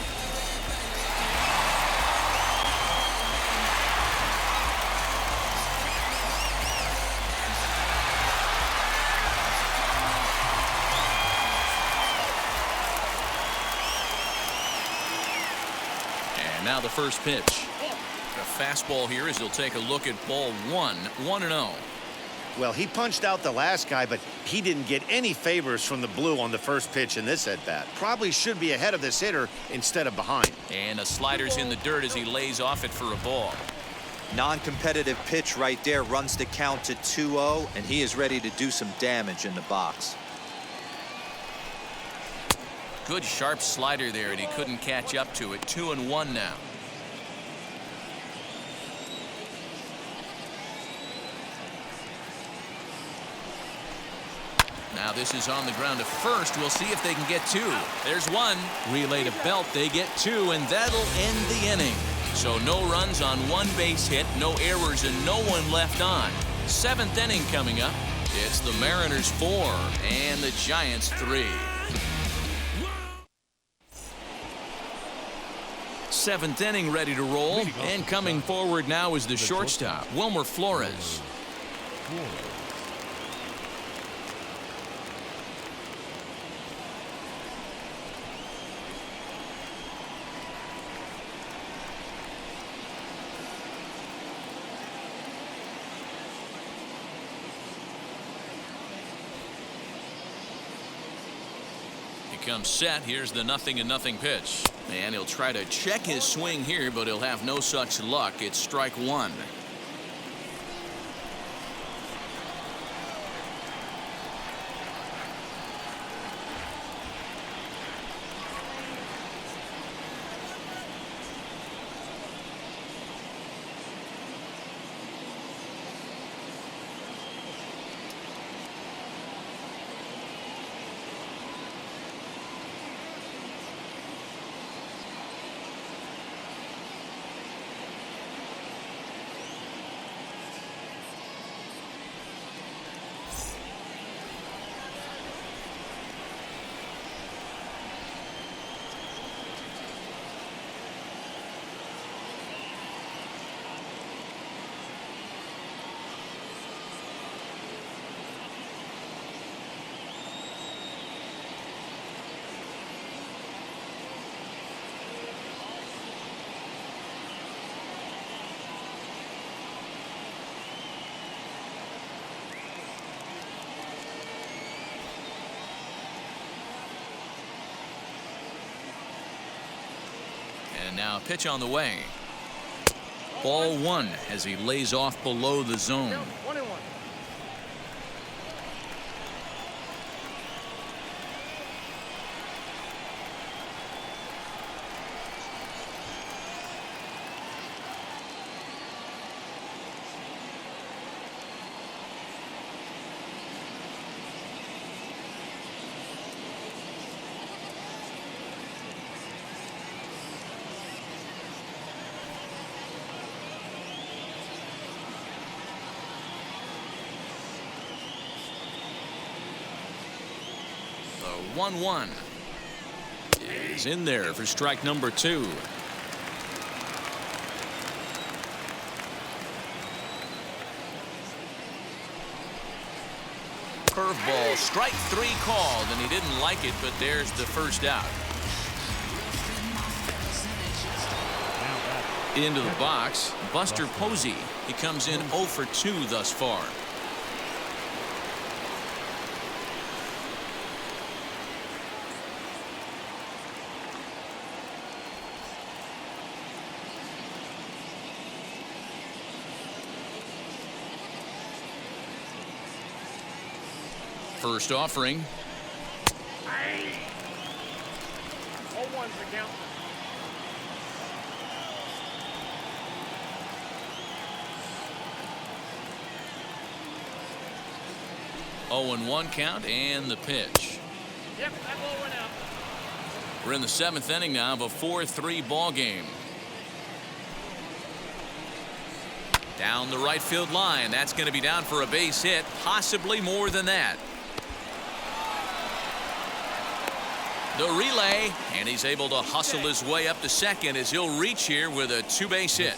Now the first pitch. A fastball here as he'll take a look at ball 1, 1-0. Well, he punched out the last guy, but he didn't get any favors from the blue on the first pitch in this at-bat. Probably should be ahead of this hitter instead of behind. And a slider's in the dirt as he lays off it for a ball. Non-competitive pitch right there, runs the count to 2-0, and he is ready to do some damage in the box. Good sharp slider there, and he couldn't catch up to it. 2-1 now. Now this is on the ground to first. We'll see if they can get 2. There's 1. Relay to Belt. They get 2, and that'll end the inning. So no runs on 1 base hit, no errors, and no one left on. 7th inning coming up. It's the Mariners 4 and the Giants 3. 7th inning ready to roll, and coming forward now is the shortstop, Wilmer Flores. Comes set. Here's the 0-0 pitch, and he'll try to check his swing here, but he'll have no such luck. It's strike 1. And now pitch on the way. Ball 1 as he lays off below the zone. 1-1. The 1-1 is in there for strike number 2. Curveball, strike 3 called, and he didn't like it, but there's the first out. Into the box, Buster Posey. He comes in 0 for 2 thus far. First offering. 0-1's the count. Oh, 0-1 count, and the pitch. Yep, that ball went out. We're in the 7th inning now of a 4-3 ball game. Down the right field line. That's going to be down for a base hit, possibly more than that. The relay, and he's able to hustle his way up to second as he'll reach here with a two-base hit.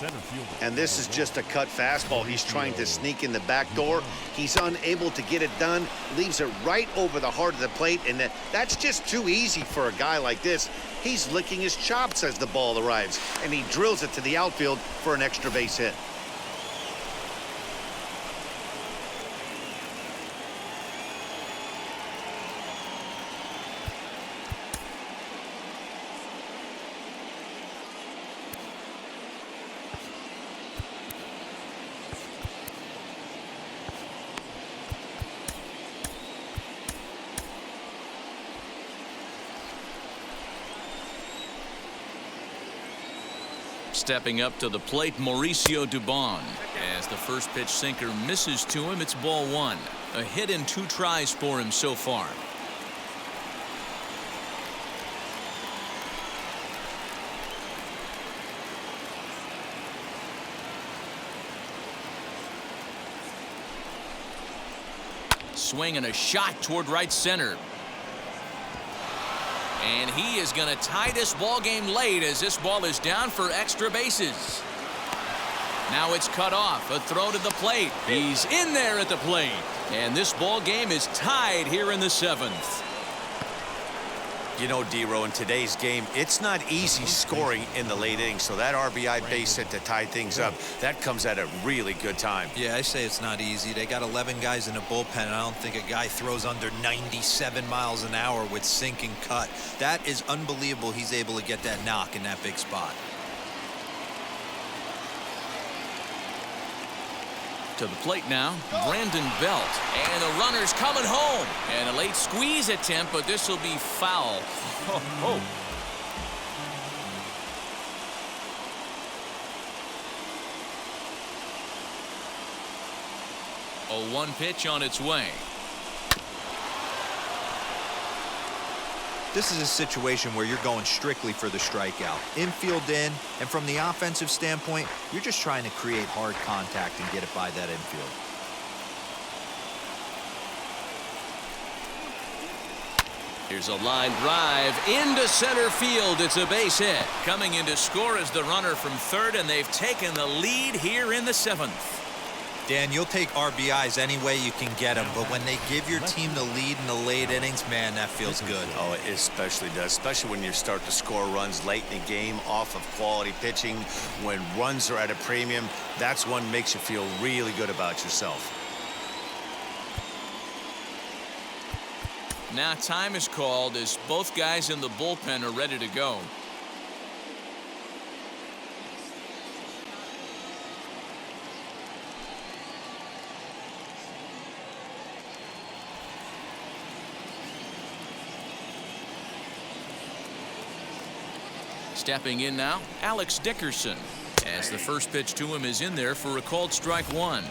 And this is just a cut fastball. He's trying to sneak in the back door. He's unable to get it done, leaves it right over the heart of the plate, and that's just too easy for a guy like this. He's licking his chops as the ball arrives, and he drills it to the outfield for an extra base hit. Stepping up to the plate, Mauricio Dubon. As the first pitch sinker misses to him, it's ball one. A hit in 2 tries for him so far. Swing and a shot toward right center. And he is going to tie this ball game late as this ball is down for extra bases. Now it's cut off. A throw to the plate. He's in there at the plate. And this ball game is tied here in the 7th. You know, D-Row, in today's game, it's not easy scoring in the late innings, so that RBI base hit to tie things up, that comes at a really good time. Yeah, I say it's not easy. They got 11 guys in the bullpen, and I don't think a guy throws under 97 miles an hour with sink and cut. That is unbelievable he's able to get that knock in that big spot. To the plate now, Brandon Belt. And the runner's coming home. And a late squeeze attempt, but this will be foul. Oh. A 1 pitch on its way. This is a situation where you're going strictly for the strikeout. Infield in, and from the offensive standpoint, you're just trying to create hard contact and get it by that infield. Here's a line drive into center field. It's a base hit. Coming in to score is the runner from third, and they've taken the lead here in the 7th. Dan, you'll take RBIs any way you can get them, but when they give your team the lead in the late innings, man, that feels good. Oh, it especially does, especially when you start to score runs late in the game off of quality pitching. When runs are at a premium, that's what makes you feel really good about yourself. Now time is called as both guys in the bullpen are ready to go. Stepping in now, Alex Dickerson, as the first pitch to him is in there for a called strike 1.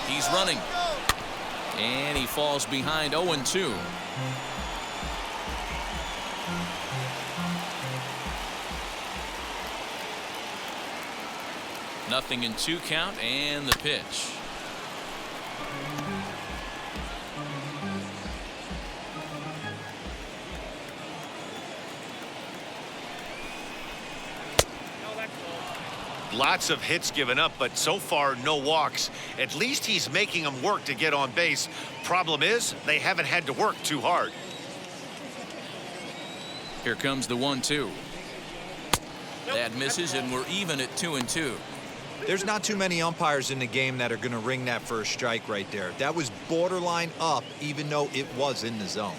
He's running. And he falls behind 0-2. Nothing in 2 count, and the pitch. Lots of hits given up, but so far no walks. At least he's making them work to get on base. Problem is, they haven't had to work too hard. Here comes the 1-2. That misses, and we're even at 2-2. There's not too many umpires in the game that are going to ring that first strike right there. That was borderline up, even though it was in the zone.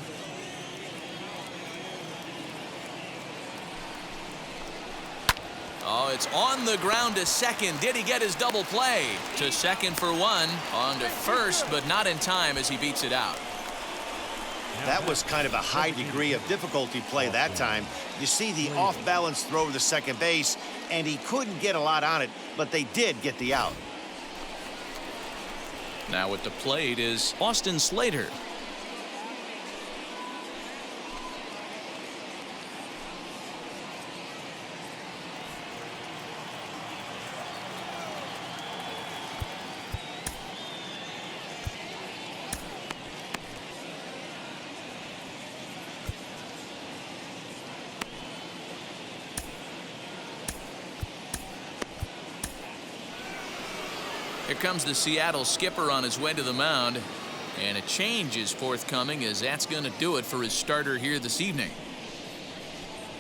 Oh, it's on the ground to second. Did he get his double play? To second for 1. On to first, but not in time as he beats it out. That was kind of a high degree of difficulty play that time. You see the off-balance throw to second base, and he couldn't get a lot on it, but they did get the out. Now at the plate is Austin Slater. Here comes the Seattle skipper on his way to the mound, and a change is forthcoming, as that's going to do it for his starter here this evening.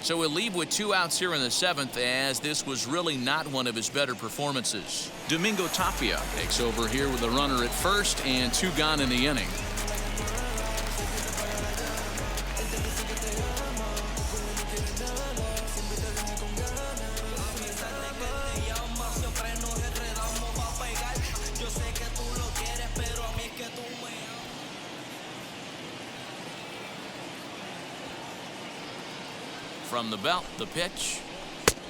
So we'll leave with 2 outs here in the 7th, as this was really not one of his better performances. Domingo Tapia takes over here with a runner at first and 2 gone in the inning. From the belt, the pitch.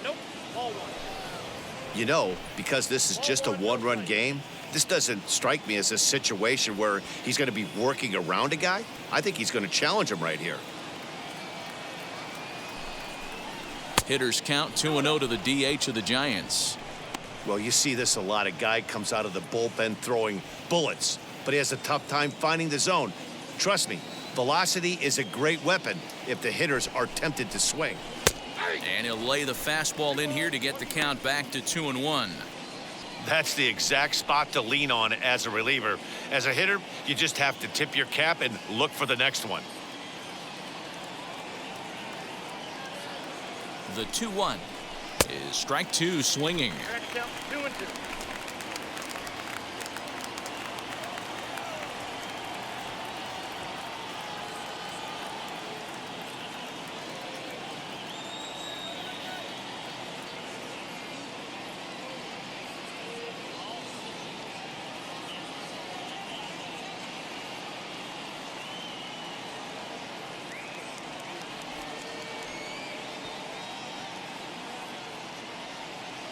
Nope. Ball 1. You know, because this is just a one-run game, this doesn't strike me as a situation where he's going to be working around a guy. I think he's going to challenge him right here. Hitters count 2-0 to the DH of the Giants. Well, you see this a lot. A guy comes out of the bullpen throwing bullets, but he has a tough time finding the zone. Trust me, velocity is a great weapon if the hitters are tempted to swing. And he'll lay the fastball in here to get the count back to 2-1. That's the exact spot to lean on as a reliever. As a hitter, you just have to tip your cap and look for the next one. The 2-1 is strike 2 swinging. Correct count 2-2.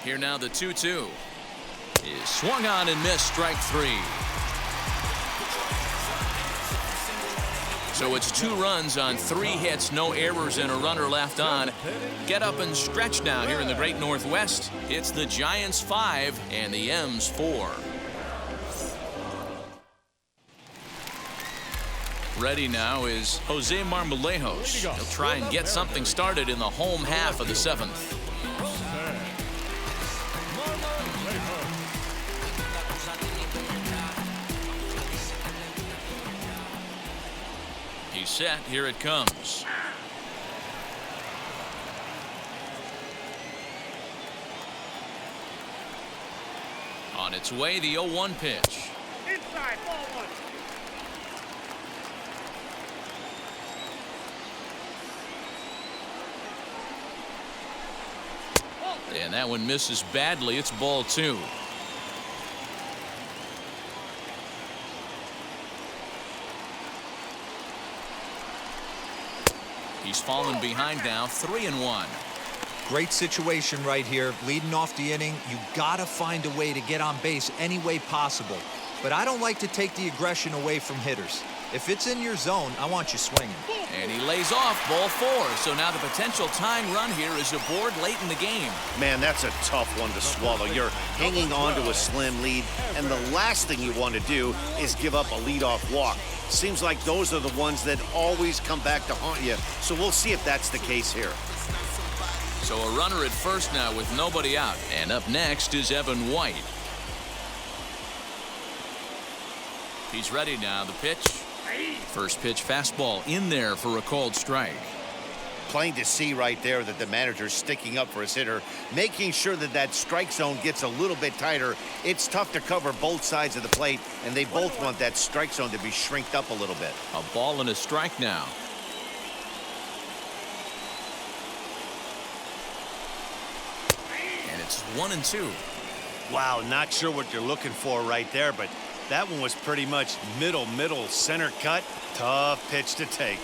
Here now the 2-2 is swung on and missed, strike 3. So it's 2 runs on 3 hits, no errors, and a runner left on. Get up and stretch now here in the Great Northwest. It's the Giants 5 and the M's 4. Ready now is Jose Marmolejos. He'll try and get something started in the home half of the 7th. He's set. Here it comes. On its way, the 0-1 pitch. Inside, ball 1. And that one misses badly. It's ball 2. He's fallen behind now, 3-1. Great situation right here. Leading off the inning, you gotta find a way to get on base any way possible. But I don't like to take the aggression away from hitters. If it's in your zone, I want you swinging. And he lays off, ball 4. So now the potential tying run here is aboard late in the game. Man, that's a tough one to swallow. You're hanging on to a slim lead, and the last thing you want to do is give up a leadoff walk. Seems like those are the ones that always come back to haunt you. So we'll see if that's the case here. So a runner at first now with nobody out. And up next is Evan White. He's ready now. The pitch. First pitch fastball in there for a called strike. Plain to see right there that the manager's sticking up for his hitter, making sure that that strike zone gets a little bit tighter. It's tough to cover both sides of the plate, and they both want that strike zone to be shrinked up a little bit. A ball and a strike now. And it's 1-2. Wow, not sure what you're looking for right there, but That one was pretty much middle, center cut. Tough pitch to take.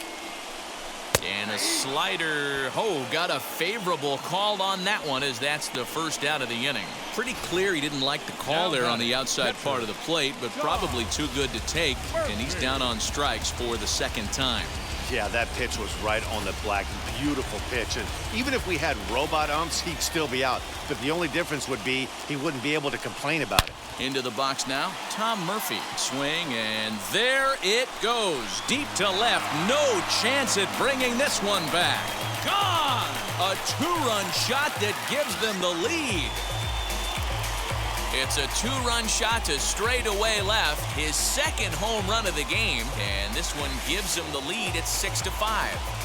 And a slider. Oh, got a favorable call on that one, as that's the first out of the inning. Pretty clear he didn't like the call there on the outside part of the plate, but probably too good to take, and he's down on strikes for the second time. Yeah, that pitch was right on the black. Beautiful pitch. And even if we had robot umps, he'd still be out. But the only difference would be he wouldn't be able to complain about it. Into the box now, Tom Murphy. Swing, and there it goes. Deep to left. No chance at bringing this one back. Gone! A two-run shot that gives them the lead. It's a two-run shot to straightaway left, his second home run of the game, and this one gives him the lead at 6-5.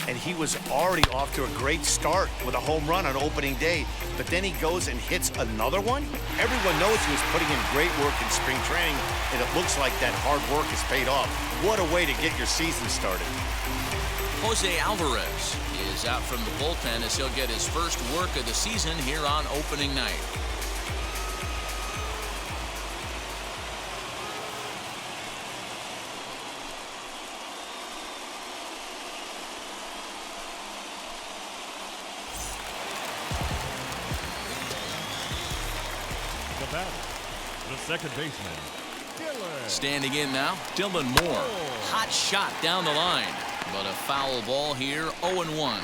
And he was already off to a great start with a home run on opening day, but then he goes and hits another one. Everyone knows he was putting in great work in spring training, and it looks like that hard work has paid off. What a way to get your season started. Jose Alvarez is out from the bullpen as he'll get his first work of the season here on opening night. The second baseman, Dylan. Standing in now, Dylan Moore. Hot shot down the line, but a foul ball here, 0-1.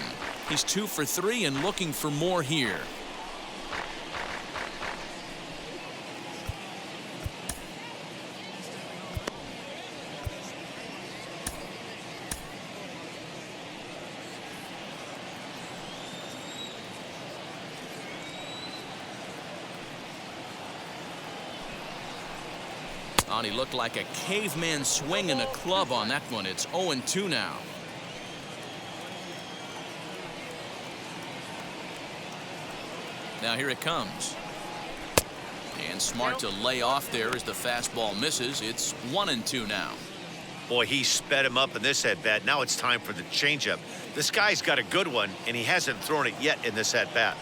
He's 2 for 3 and looking for more here. Oh, he looked like a caveman swinging a club on that one. It's 0-2 now. Now here it comes. And smart to lay off there as the fastball misses. It's 1-2 now. Boy, he sped him up in this at-bat. Now it's time for the changeup. This guy's got a good one, and he hasn't thrown it yet in this at-bat.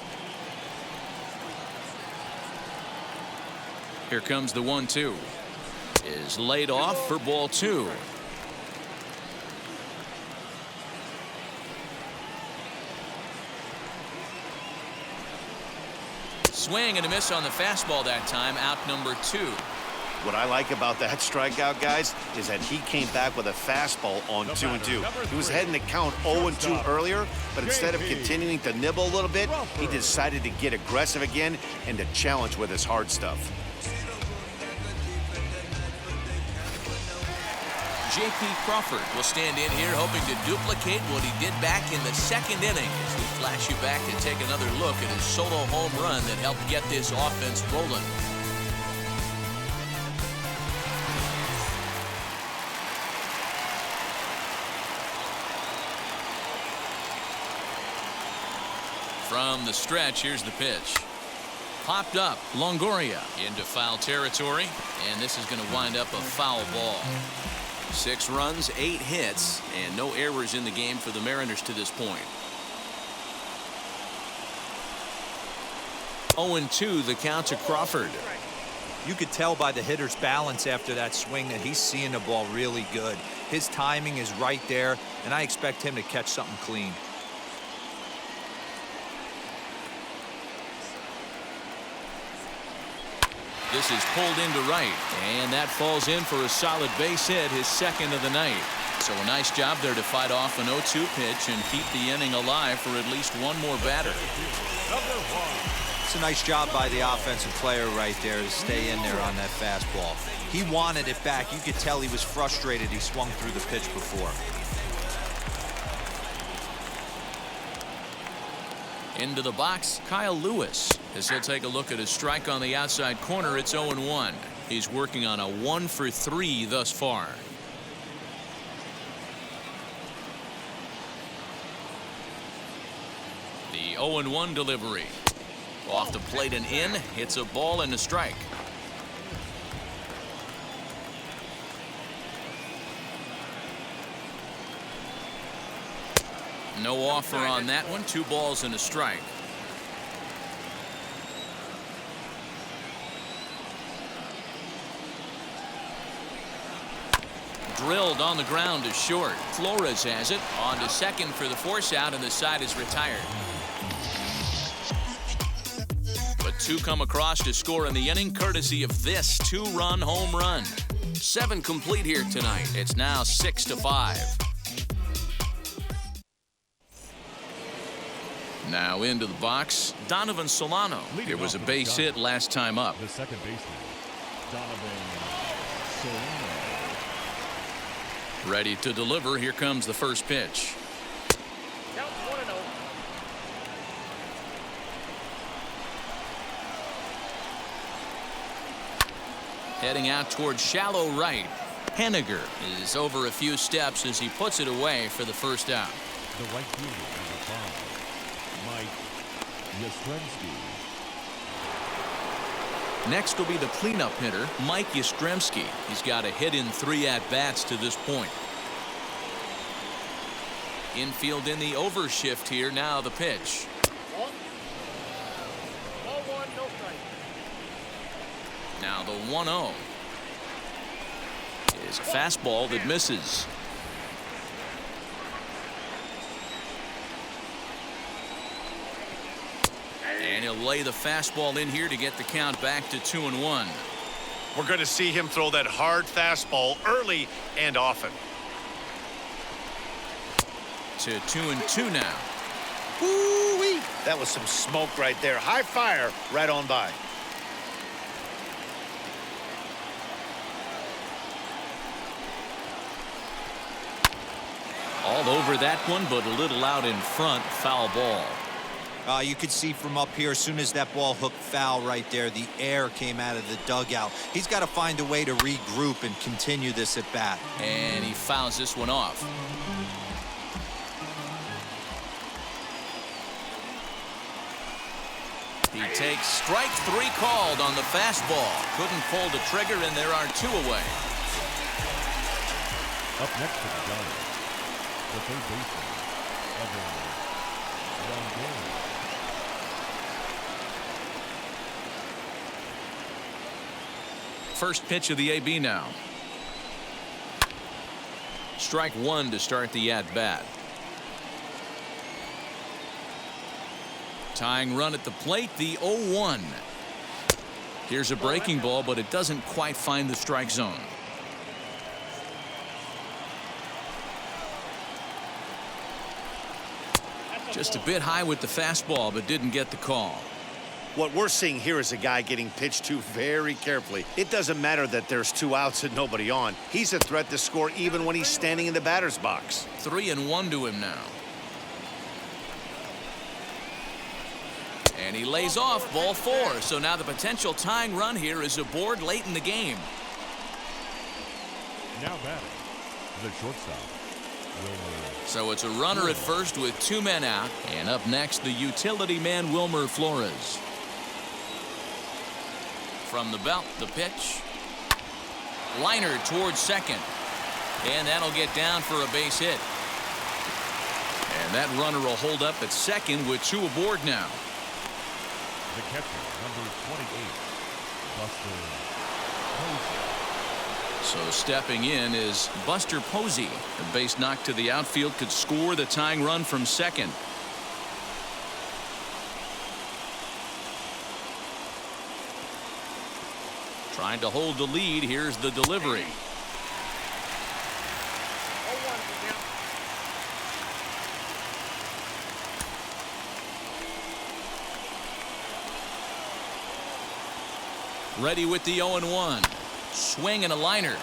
Here comes the 1-2. Is laid off for ball 2. Swing and a miss on the fastball that time. Out number 2. What I like about that strikeout, guys, is that he came back with a fastball on 2-2. He was heading to count 0-2 earlier, but instead of continuing to nibble a little bit, he decided to get aggressive again and to challenge with his hard stuff. J.P. Crawford will stand in here hoping to duplicate what he did back in the second inning as we flash you back to take another look at his solo home run that helped get this offense rolling. From the stretch, here's the pitch. Popped up, Longoria into foul territory, and this is going to wind up a foul ball. 6 runs, 8 hits, and no errors in the game for the Mariners to this point. 0-2 the count to Crawford. You could tell by the hitter's balance after that swing that he's seeing the ball really good. His timing is right there, and I expect him to catch something clean. This is pulled into right, and that falls in for a solid base hit, his second of the night. So a nice job there to fight off an 0-2 pitch and keep the inning alive for at least one more batter. It's a nice job by the offensive player right there to stay in there on that fastball. He wanted it back. You could tell he was frustrated. He swung through the pitch before. Into the box, Kyle Lewis, as he'll take a look at his strike on the outside corner. It's 0-1. He's working on a 1 for 3 thus far. The 0-1 delivery. Off the plate and in. Hits a ball and a strike. No offer on that one. 2 balls and a strike. Drilled on the ground to short. Flores has it on to second for the force out, and the side is retired. But 2 come across to score in the inning, courtesy of this 2-run home run. 7 complete here tonight. It's now 6-5. Now into the box, Donovan Solano. It was a base hit last time up. The second baseman, Donovan Solano. Ready to deliver. Here comes the first pitch. Count 1-0. Heading out towards shallow right. Henniger is over a few steps as he puts it away for the first out. The right fielder, number 5, Mike Yastrzemski. Next will be the cleanup hitter, Mike Yastrzemski. He's got a hit in 3 at-bats to this point. Infield in the overshift here. Now the pitch. Ball 1, no strike. Now the 1-0 is a fastball that misses. And he'll lay the fastball in here to get the count back to 2-1. We're going to see him throw that hard fastball early and often. To 2-2 now. Woo-wee. That was some smoke right there. High fire right on by. All over that one, but a little out in front. Foul ball. You could see from up here, as soon as that ball hooked foul right there, the air came out of the dugout. He's got to find a way to regroup and continue this at bat. And he fouls this one off. He takes strike 3 called on the fastball. Couldn't pull the trigger, and there are 2 away. Up next to the Giants, the third baseman, Evan Longoria. First pitch of the AB now. Strike 1 to start the at-bat. Tying run at the plate, the 0-1. Here's a breaking ball, but it doesn't quite find the strike zone. Just a bit high with the fastball, but didn't get the call. What we're seeing here is a guy getting pitched to very carefully. It doesn't matter that there's 2 outs and nobody on. He's a threat to score even when he's standing in the batter's box. 3-1 to him now. And he lays off ball 4. So now the potential tying run here is aboard late in the game. Now batting, the shortstop, Wilmer. So it's a runner at first with 2 men out. And up next, the utility man, Wilmer Flores. From the belt, the pitch. Liner towards second. And that'll get down for a base hit. And that runner will hold up at second with 2 aboard now. The catcher, number 28, Buster Posey. So stepping in is Buster Posey. A base knock to the outfield could score the tying run from second. Trying to hold the lead. Here's the delivery. 0-1 to count. Ready with the 0-1. Swing and a liner.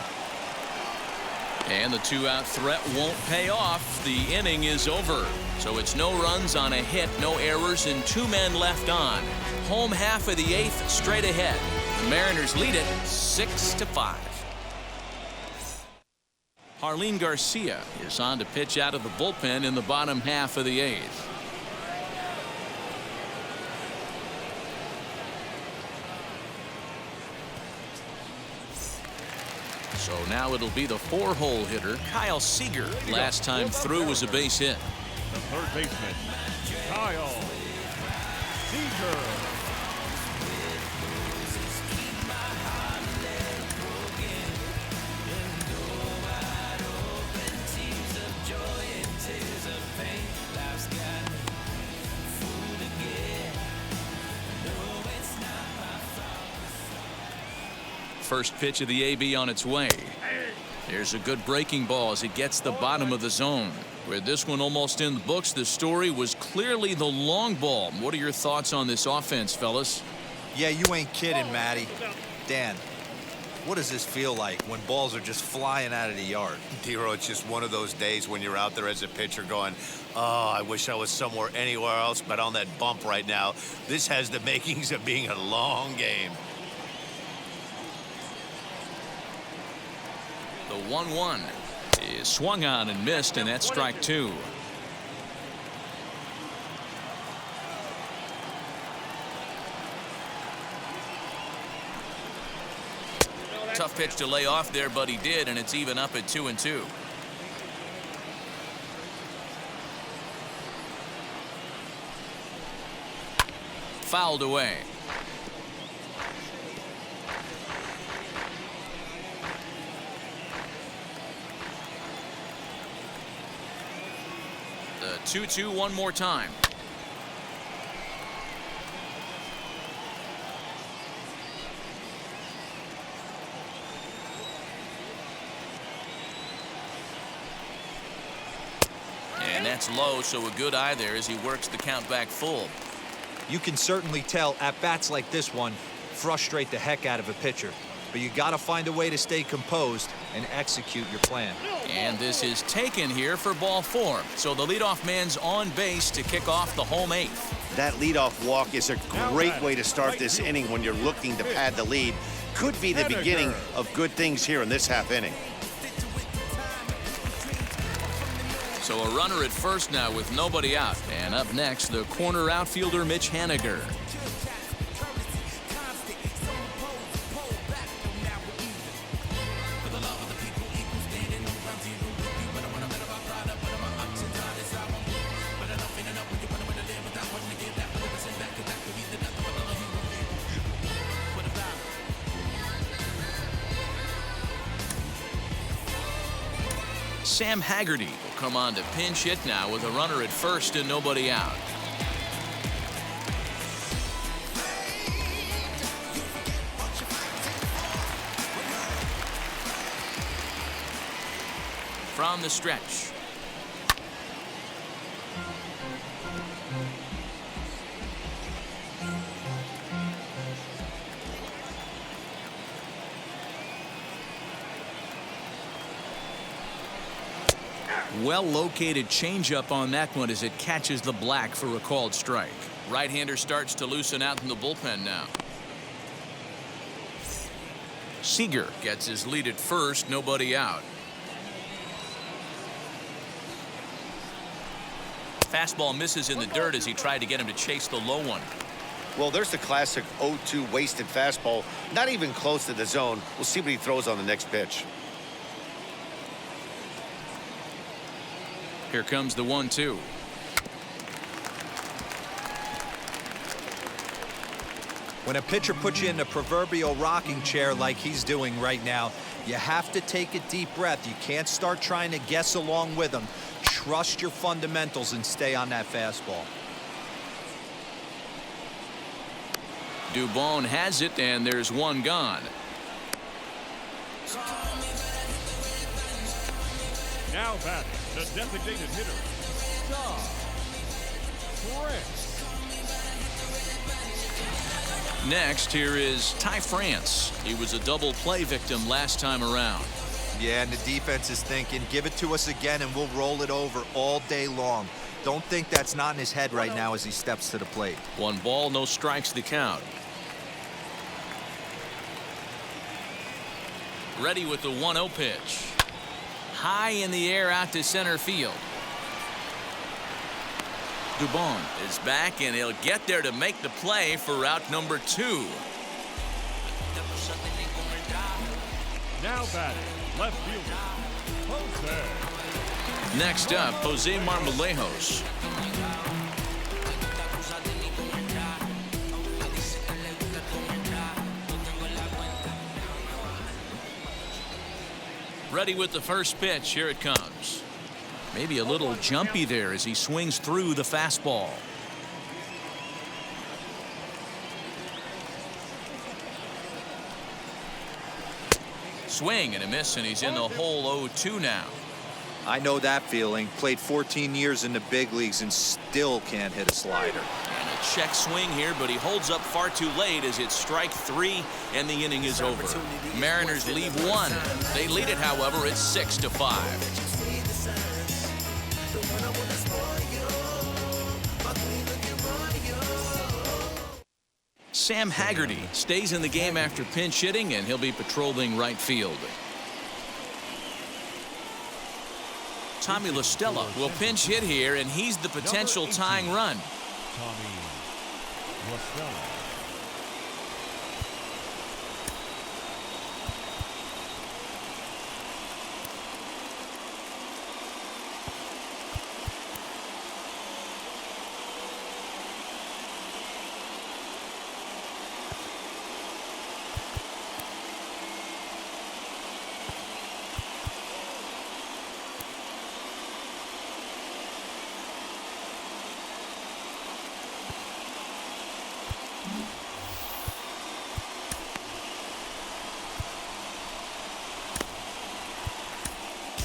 And the 2-out threat won't pay off. The inning is over. So it's no runs on a hit, no errors, and 2 men left on. Home half of the 8th, straight ahead. The Mariners lead it 6-5. Harleen Garcia is on to pitch out of the bullpen in the bottom half of the 8th. So now it'll be the 4-hole hitter, Kyle Seager. Last time through was a base hit. the third baseman, Kyle Seager. First pitch of the AB on its way. Here's a good breaking ball as it gets the bottom of the zone. With this one almost in the books, the story was clearly the long ball. What are your thoughts on this offense, fellas? Yeah, you ain't kidding, Matty. Dan, what does this feel like when balls are just flying out of the yard? Dero, it's just one of those days when you're out there as a pitcher going, oh, I wish I was somewhere anywhere else but on that bump right now. This has the makings of being a long game. The 1-1 is swung on and missed, and that's strike two. Tough pitch to lay off there, but he did, and it's even up at 2-2. Fouled away. The 2-2 one more time. And that's low, so a good eye there as he works the count back full. You can certainly tell at-bats like this one frustrate the heck out of a pitcher. But you got to find a way to stay composed and execute your plan. And this is taken here for ball four. So the leadoff man's on base to kick off the home eighth. That leadoff walk is a great way to start this inning when you're looking to pad the lead. Could be the beginning of good things here in this half inning. So a runner at first now with nobody out. And up next, the corner outfielder Mitch Haniger. Sam Haggerty will come on to pinch hit now with a runner at first and nobody out. From the stretch. Well-located changeup on that one as it catches the black for a called strike. Right-hander starts to loosen out in the bullpen now. Seager gets his lead at first, nobody out. Fastball misses in the dirt as he tried to get him to chase the low one. Well, there's the classic 0-2 wasted fastball, not even close to the zone. We'll see what he throws on the next pitch. Here comes the 1-2. When a pitcher puts you in the proverbial rocking chair like he's doing right now, you have to take a deep breath. You can't start trying to guess along with him. Trust your fundamentals and stay on that fastball. Dubon has it, and there's one gone. Now batting, the designated hitter, Scott France. Next, here is Ty France. He was a double play victim last time around. Yeah, and the defense is thinking, give it to us again and we'll roll it over all day long. Don't think that's not in his head right now as he steps to the plate. 1 ball, no strikes the count. Ready with the 1-0 pitch. High in the air out to center field. Dubon is back, and he'll get there to make the play for out number 2. Now batting, left fielder, Jose. Next up, Jose Marmolejos. Ready with the first pitch. Here it comes. Maybe a little jumpy there as he swings through the fastball. Swing and a miss, and he's in the hole 0-2 now. I know that feeling. Played 14 years in the big leagues and still can't hit a slider. And a check swing here, but he holds up far too late as it's strike 3 and the inning is over. Mariners lead 1. They lead it, however, it's 6-5. Sam Haggerty stays in the game after pinch hitting, and he'll be patrolling right field. Tommy La Stella will pinch hit here, and he's the potential tying run. Tommy La Stella.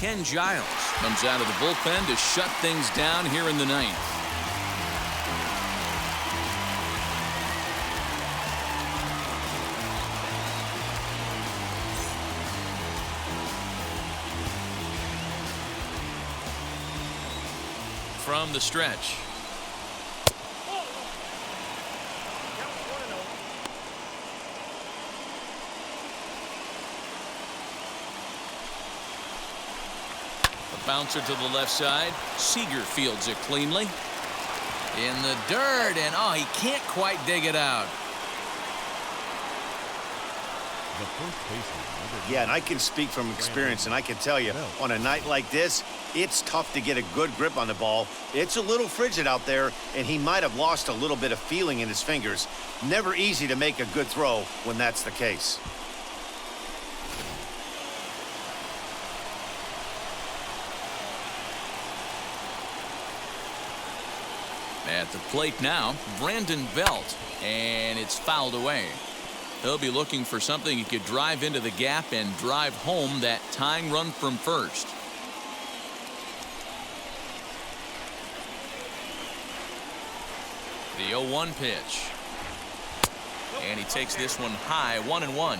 Ken Giles comes out of the bullpen to shut things down here in the 9th. From the stretch. Bouncer to the left side. Seager fields it cleanly. In the dirt, and oh, he can't quite dig it out. The first baseman. Yeah, and I can speak from experience, and I can tell you, on a night like this, it's tough to get a good grip on the ball. It's a little frigid out there, and he might have lost a little bit of feeling in his fingers. Never easy to make a good throw when that's the case. At the plate now, Brandon Belt, and it's fouled away. He'll be looking for something he could drive into the gap and drive home that tying run from first. The 0-1 pitch. And he takes this one high, 1-1.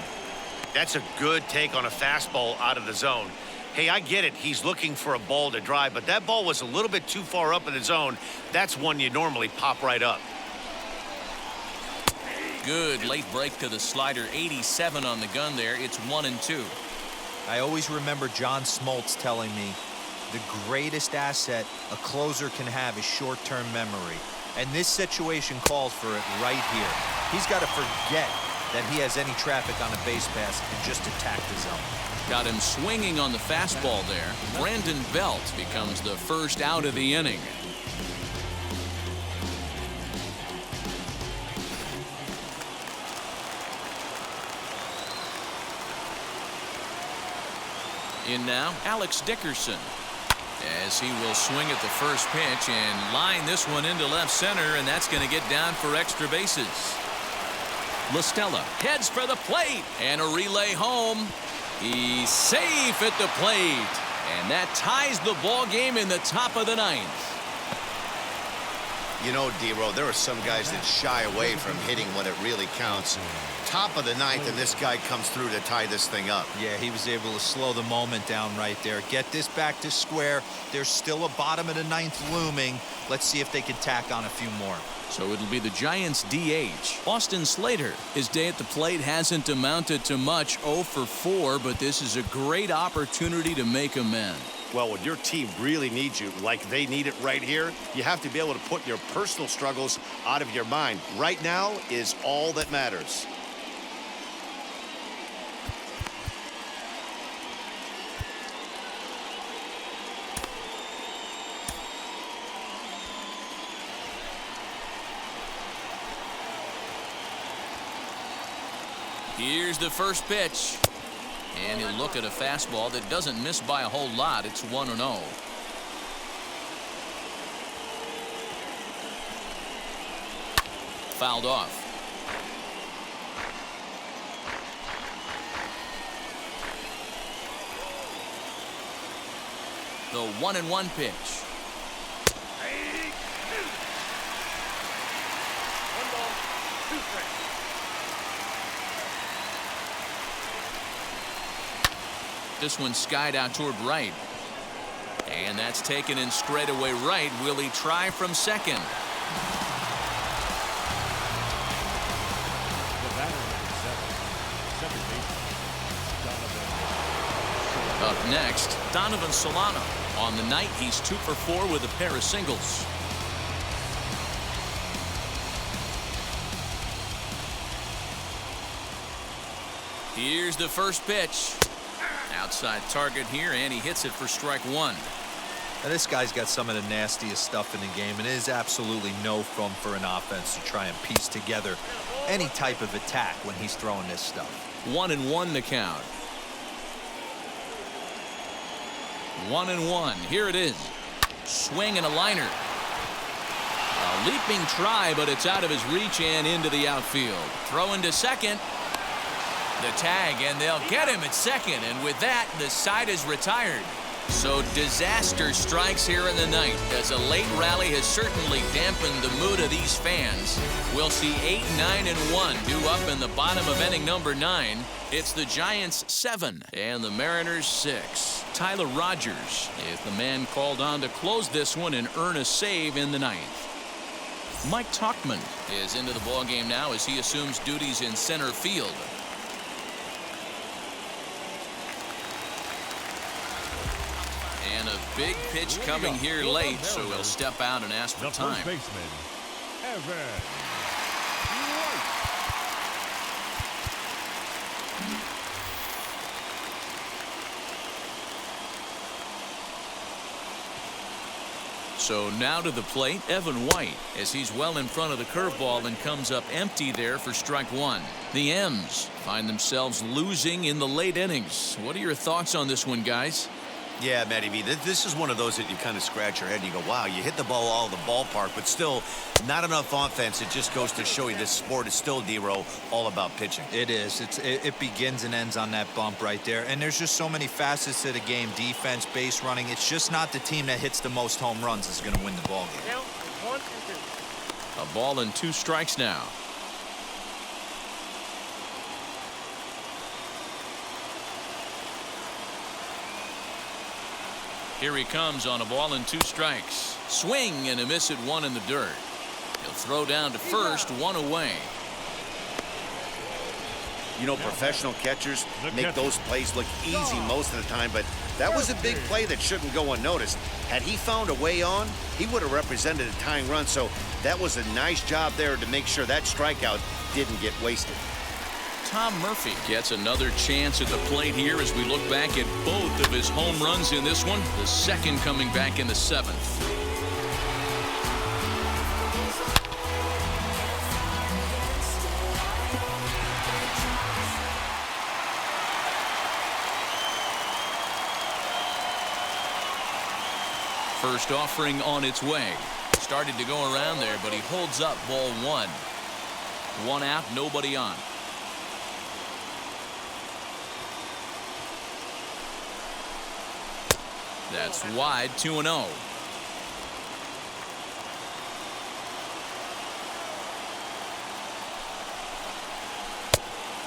That's a good take on a fastball out of the zone. Hey, I get it. He's looking for a ball to drive, but that ball was a little bit too far up in the zone. That's one you normally pop right up. Good late break to the slider. 87 on the gun there. It's 1-2. I always remember John Smoltz telling me the greatest asset a closer can have is short-term memory. And this situation calls for it right here. He's got to forget that he has any traffic on a base pass and just attack the zone. Got him swinging on the fastball there. Brandon Belt becomes the first out of the inning. In now, Alex Dickerson, as he will swing at the first pitch and line this one into left center, and that's going to get down for extra bases. La Stella heads for the plate, and a relay home. He's safe at the plate, and that ties the ball game in the top of the 9th. You know, D-Row, there are some guys that shy away from hitting when it really counts. Top of the 9th, and this guy comes through to tie this thing up. Yeah, he was able to slow the moment down right there. Get this back to square. There's still a bottom of the 9th looming. Let's see if they can tack on a few more. So it'll be the Giants' DH, Austin Slater. His day at the plate hasn't amounted to much, 0 for 4, but this is a great opportunity to make amends. Well, when your team really needs you, like they need it right here, you have to be able to put your personal struggles out of your mind. Right now is all that matters. Here's the first pitch. And he'll look at a fastball that doesn't miss by a whole lot. It's 1-0. Fouled off. The 1-1 pitch. 1 ball, 2 strikes. This one skied out toward right. And that's taken in straightaway right. Will he try from second? The batter number 7, second baseman, Donovan. Up next, Donovan Solano. On the night, he's 2 for 4 with a pair of singles. Here's the first pitch. Outside target here, and he hits it for strike 1. Now, this guy's got some of the nastiest stuff in the game, and it is absolutely no fun for an offense to try and piece together any type of attack when he's throwing this stuff. 1-1 the count. 1-1. Here it is. Swing and a liner. A leaping try, but it's out of his reach and into the outfield. Throw into second. The tag, and they'll get him at second, and with that, the side is retired. So disaster strikes here in the ninth, as a late rally has certainly dampened the mood of these fans. We'll see 8, 9, and 1 due up in the bottom of inning number 9. It's the Giants 7 and the Mariners 6. Tyler Rogers is the man called on to close this one and earn a save in the ninth. Mike Tauchman is into the ballgame now as he assumes duties in center field. And a big pitch coming here late, so he'll step out and ask for The time. first baseman, Evan. So now to the plate, Evan White, as he's well in front of the curveball and comes up empty there for strike 1. The M's find themselves losing in the late innings. What are your thoughts on this one, guys? Yeah, Matty V, this is one of those that you kind of scratch your head and you go, wow, you hit the ball all the ballpark, but still not enough offense. It just goes to show you this sport is still, D-Row, all about pitching. It is. It begins and ends on that bump right there. And there's just so many facets to the game. Defense, base running. It's just not the team that hits the most home runs is going to win the ball game. Count is 1 and 2. A ball and 2 strikes now. Here he comes on a ball and 2 strikes. Swing and a miss at 1 in the dirt. He'll throw down to first, 1 away. You know, professional catchers make those plays look easy most of the time, but that was a big play that shouldn't go unnoticed. Had he found a way on, he would have represented a tying run, so that was a nice job there to make sure that strikeout didn't get wasted. Tom Murphy gets another chance at the plate here as we look back at both of his home runs in this one, the second coming back in the 7th. First offering on its way. Started to go around there, but he holds up ball 1. 1 out, nobody on. That's wide, 2-0.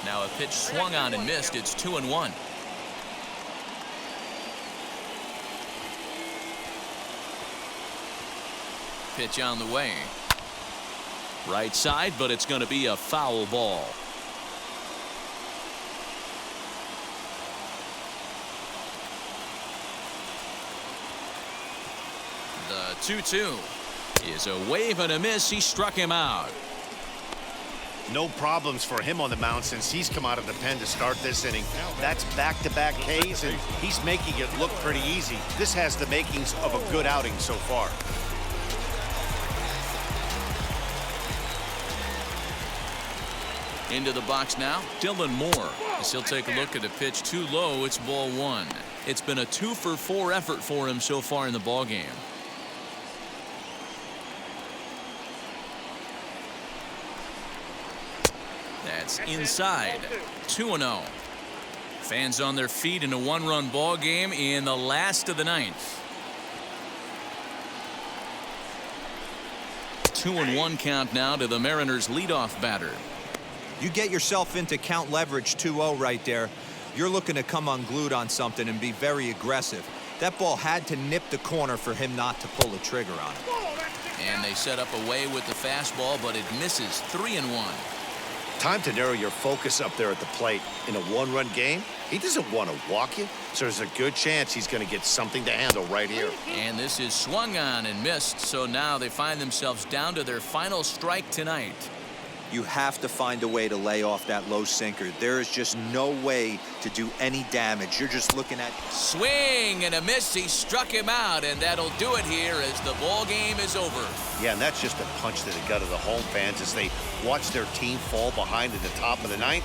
Now a pitch swung on and missed. It's 2-1. Pitch on the way. Right side, but it's going to be a foul ball. The 2-2 is a wave and a miss. He struck him out. No problems for him on the mound since he's come out of the pen to start this inning. That's back-to-back Ks, and he's making it look pretty easy. This has the makings of a good outing so far. Into the box now, Dylan Moore. As he'll take a look at a pitch too low, it's ball one. It's been a 2-for-4 effort for him so far in the ballgame. That's inside. 2-0. Fans on their feet in a one-run ball game in the last of the ninth. 2-1 count now to the Mariners leadoff batter. You get yourself into count leverage 2-0 right there. You're looking to come unglued on something and be very aggressive. That ball had to nip the corner for him not to pull the trigger on it. And they set up a way with the fastball, but it misses. 3-1. Time to narrow your focus up there at the plate. In a one-run game, he doesn't want to walk you, so there's a good chance he's going to get something to handle right here. And this is swung on and missed, so now they find themselves down to their final strike tonight. You have to find a way to lay off that low sinker. There is just no way to do any damage. You're just looking at swing and a miss. He struck him out, and that'll do it here as the ball game is over. Yeah, and that's just a punch to the gut of the home fans as they watch their team fall behind at the top of the ninth.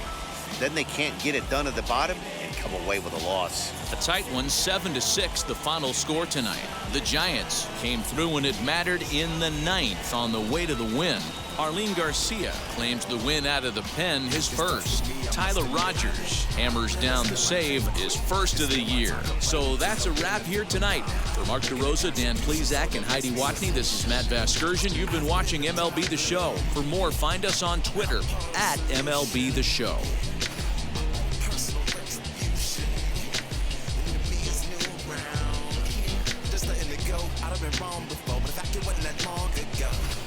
Then they can't get it done at the bottom and come away with a loss. A tight one, 7-6, the final score tonight. The Giants came through when it mattered in the ninth on the way to the win. Arlene Garcia claims the win out of the pen, his first. Tyler Rogers hammers down the save, his first of the year. So that's a wrap here tonight. For Mark DeRosa, Dan Plesac, and Heidi Watney, this is Matt Vasgersian. You've been watching MLB The Show. For more, find us on Twitter at MLB The Show.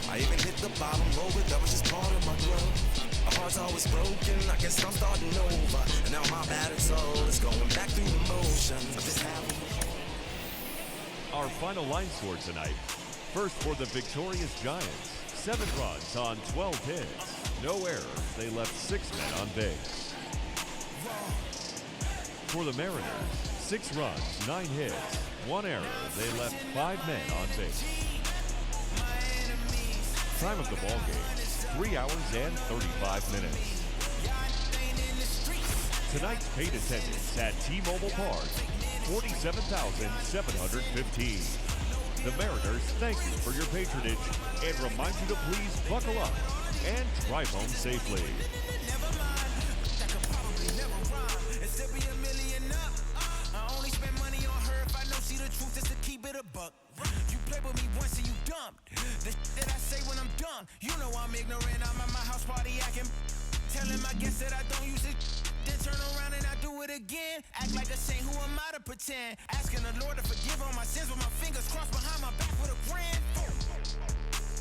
I even hit the bottom, roll it, that was just part of my growth. My heart's always broken, I guess I'm starting over. And now my battered soul is going back through the motions. I'm just having... Our final line score tonight. First for the victorious Giants, 7 runs on 12 hits. No errors, they left 6 men on base. For the Mariners, 6 runs, 9 hits, 1 error, they left 5 men on base. Time of the ball game, 3 hours and 35 minutes. Tonight's paid attendance at T-Mobile Park, 47,715. The Mariners thank you for your patronage and remind you to please buckle up and drive home safely. You know I'm ignorant, I'm at my house party acting. Telling my guests that I don't use it. Then turn around and I do it again. Act like a saint, who am I to pretend? Asking the Lord to forgive all my sins with my fingers crossed behind my back with a grin.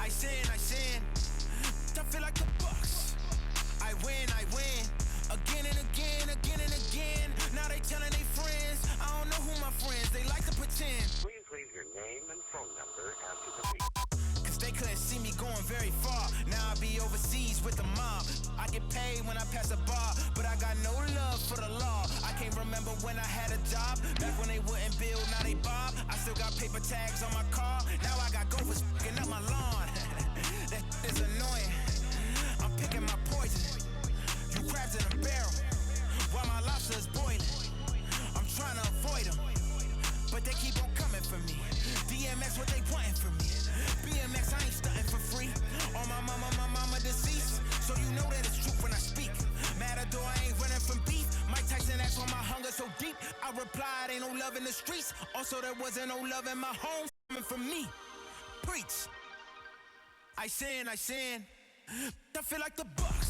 I sin. I feel like the Bucks. I win. Again and again. Now they telling their friends. I don't know who my friends, they like to pretend. Please leave your name and phone number after the beep. They couldn't see me going very far. Now I be overseas with the mob. I get paid when I pass a bar, but I got no love for the law. I can't remember when I had a job. Back when they wouldn't build, now they bob. I still got paper tags on my car. Now I got gophers f***ing up my lawn. That is annoying. I'm picking my poison. You crabs in a barrel, while my lobster is boiling. I'm trying to avoid them, but they keep on coming for me. DMX, what they wanting from me? BMX, I ain't stunting for free. On my mama deceased. So you know that it's true when I speak. Matador, I ain't running from beef. Mike Tyson asked why my hunger so deep. I replied, ain't no love in the streets. Also, there wasn't no love in my home. Coming from me. Preach. I sin. I feel like the Bucks.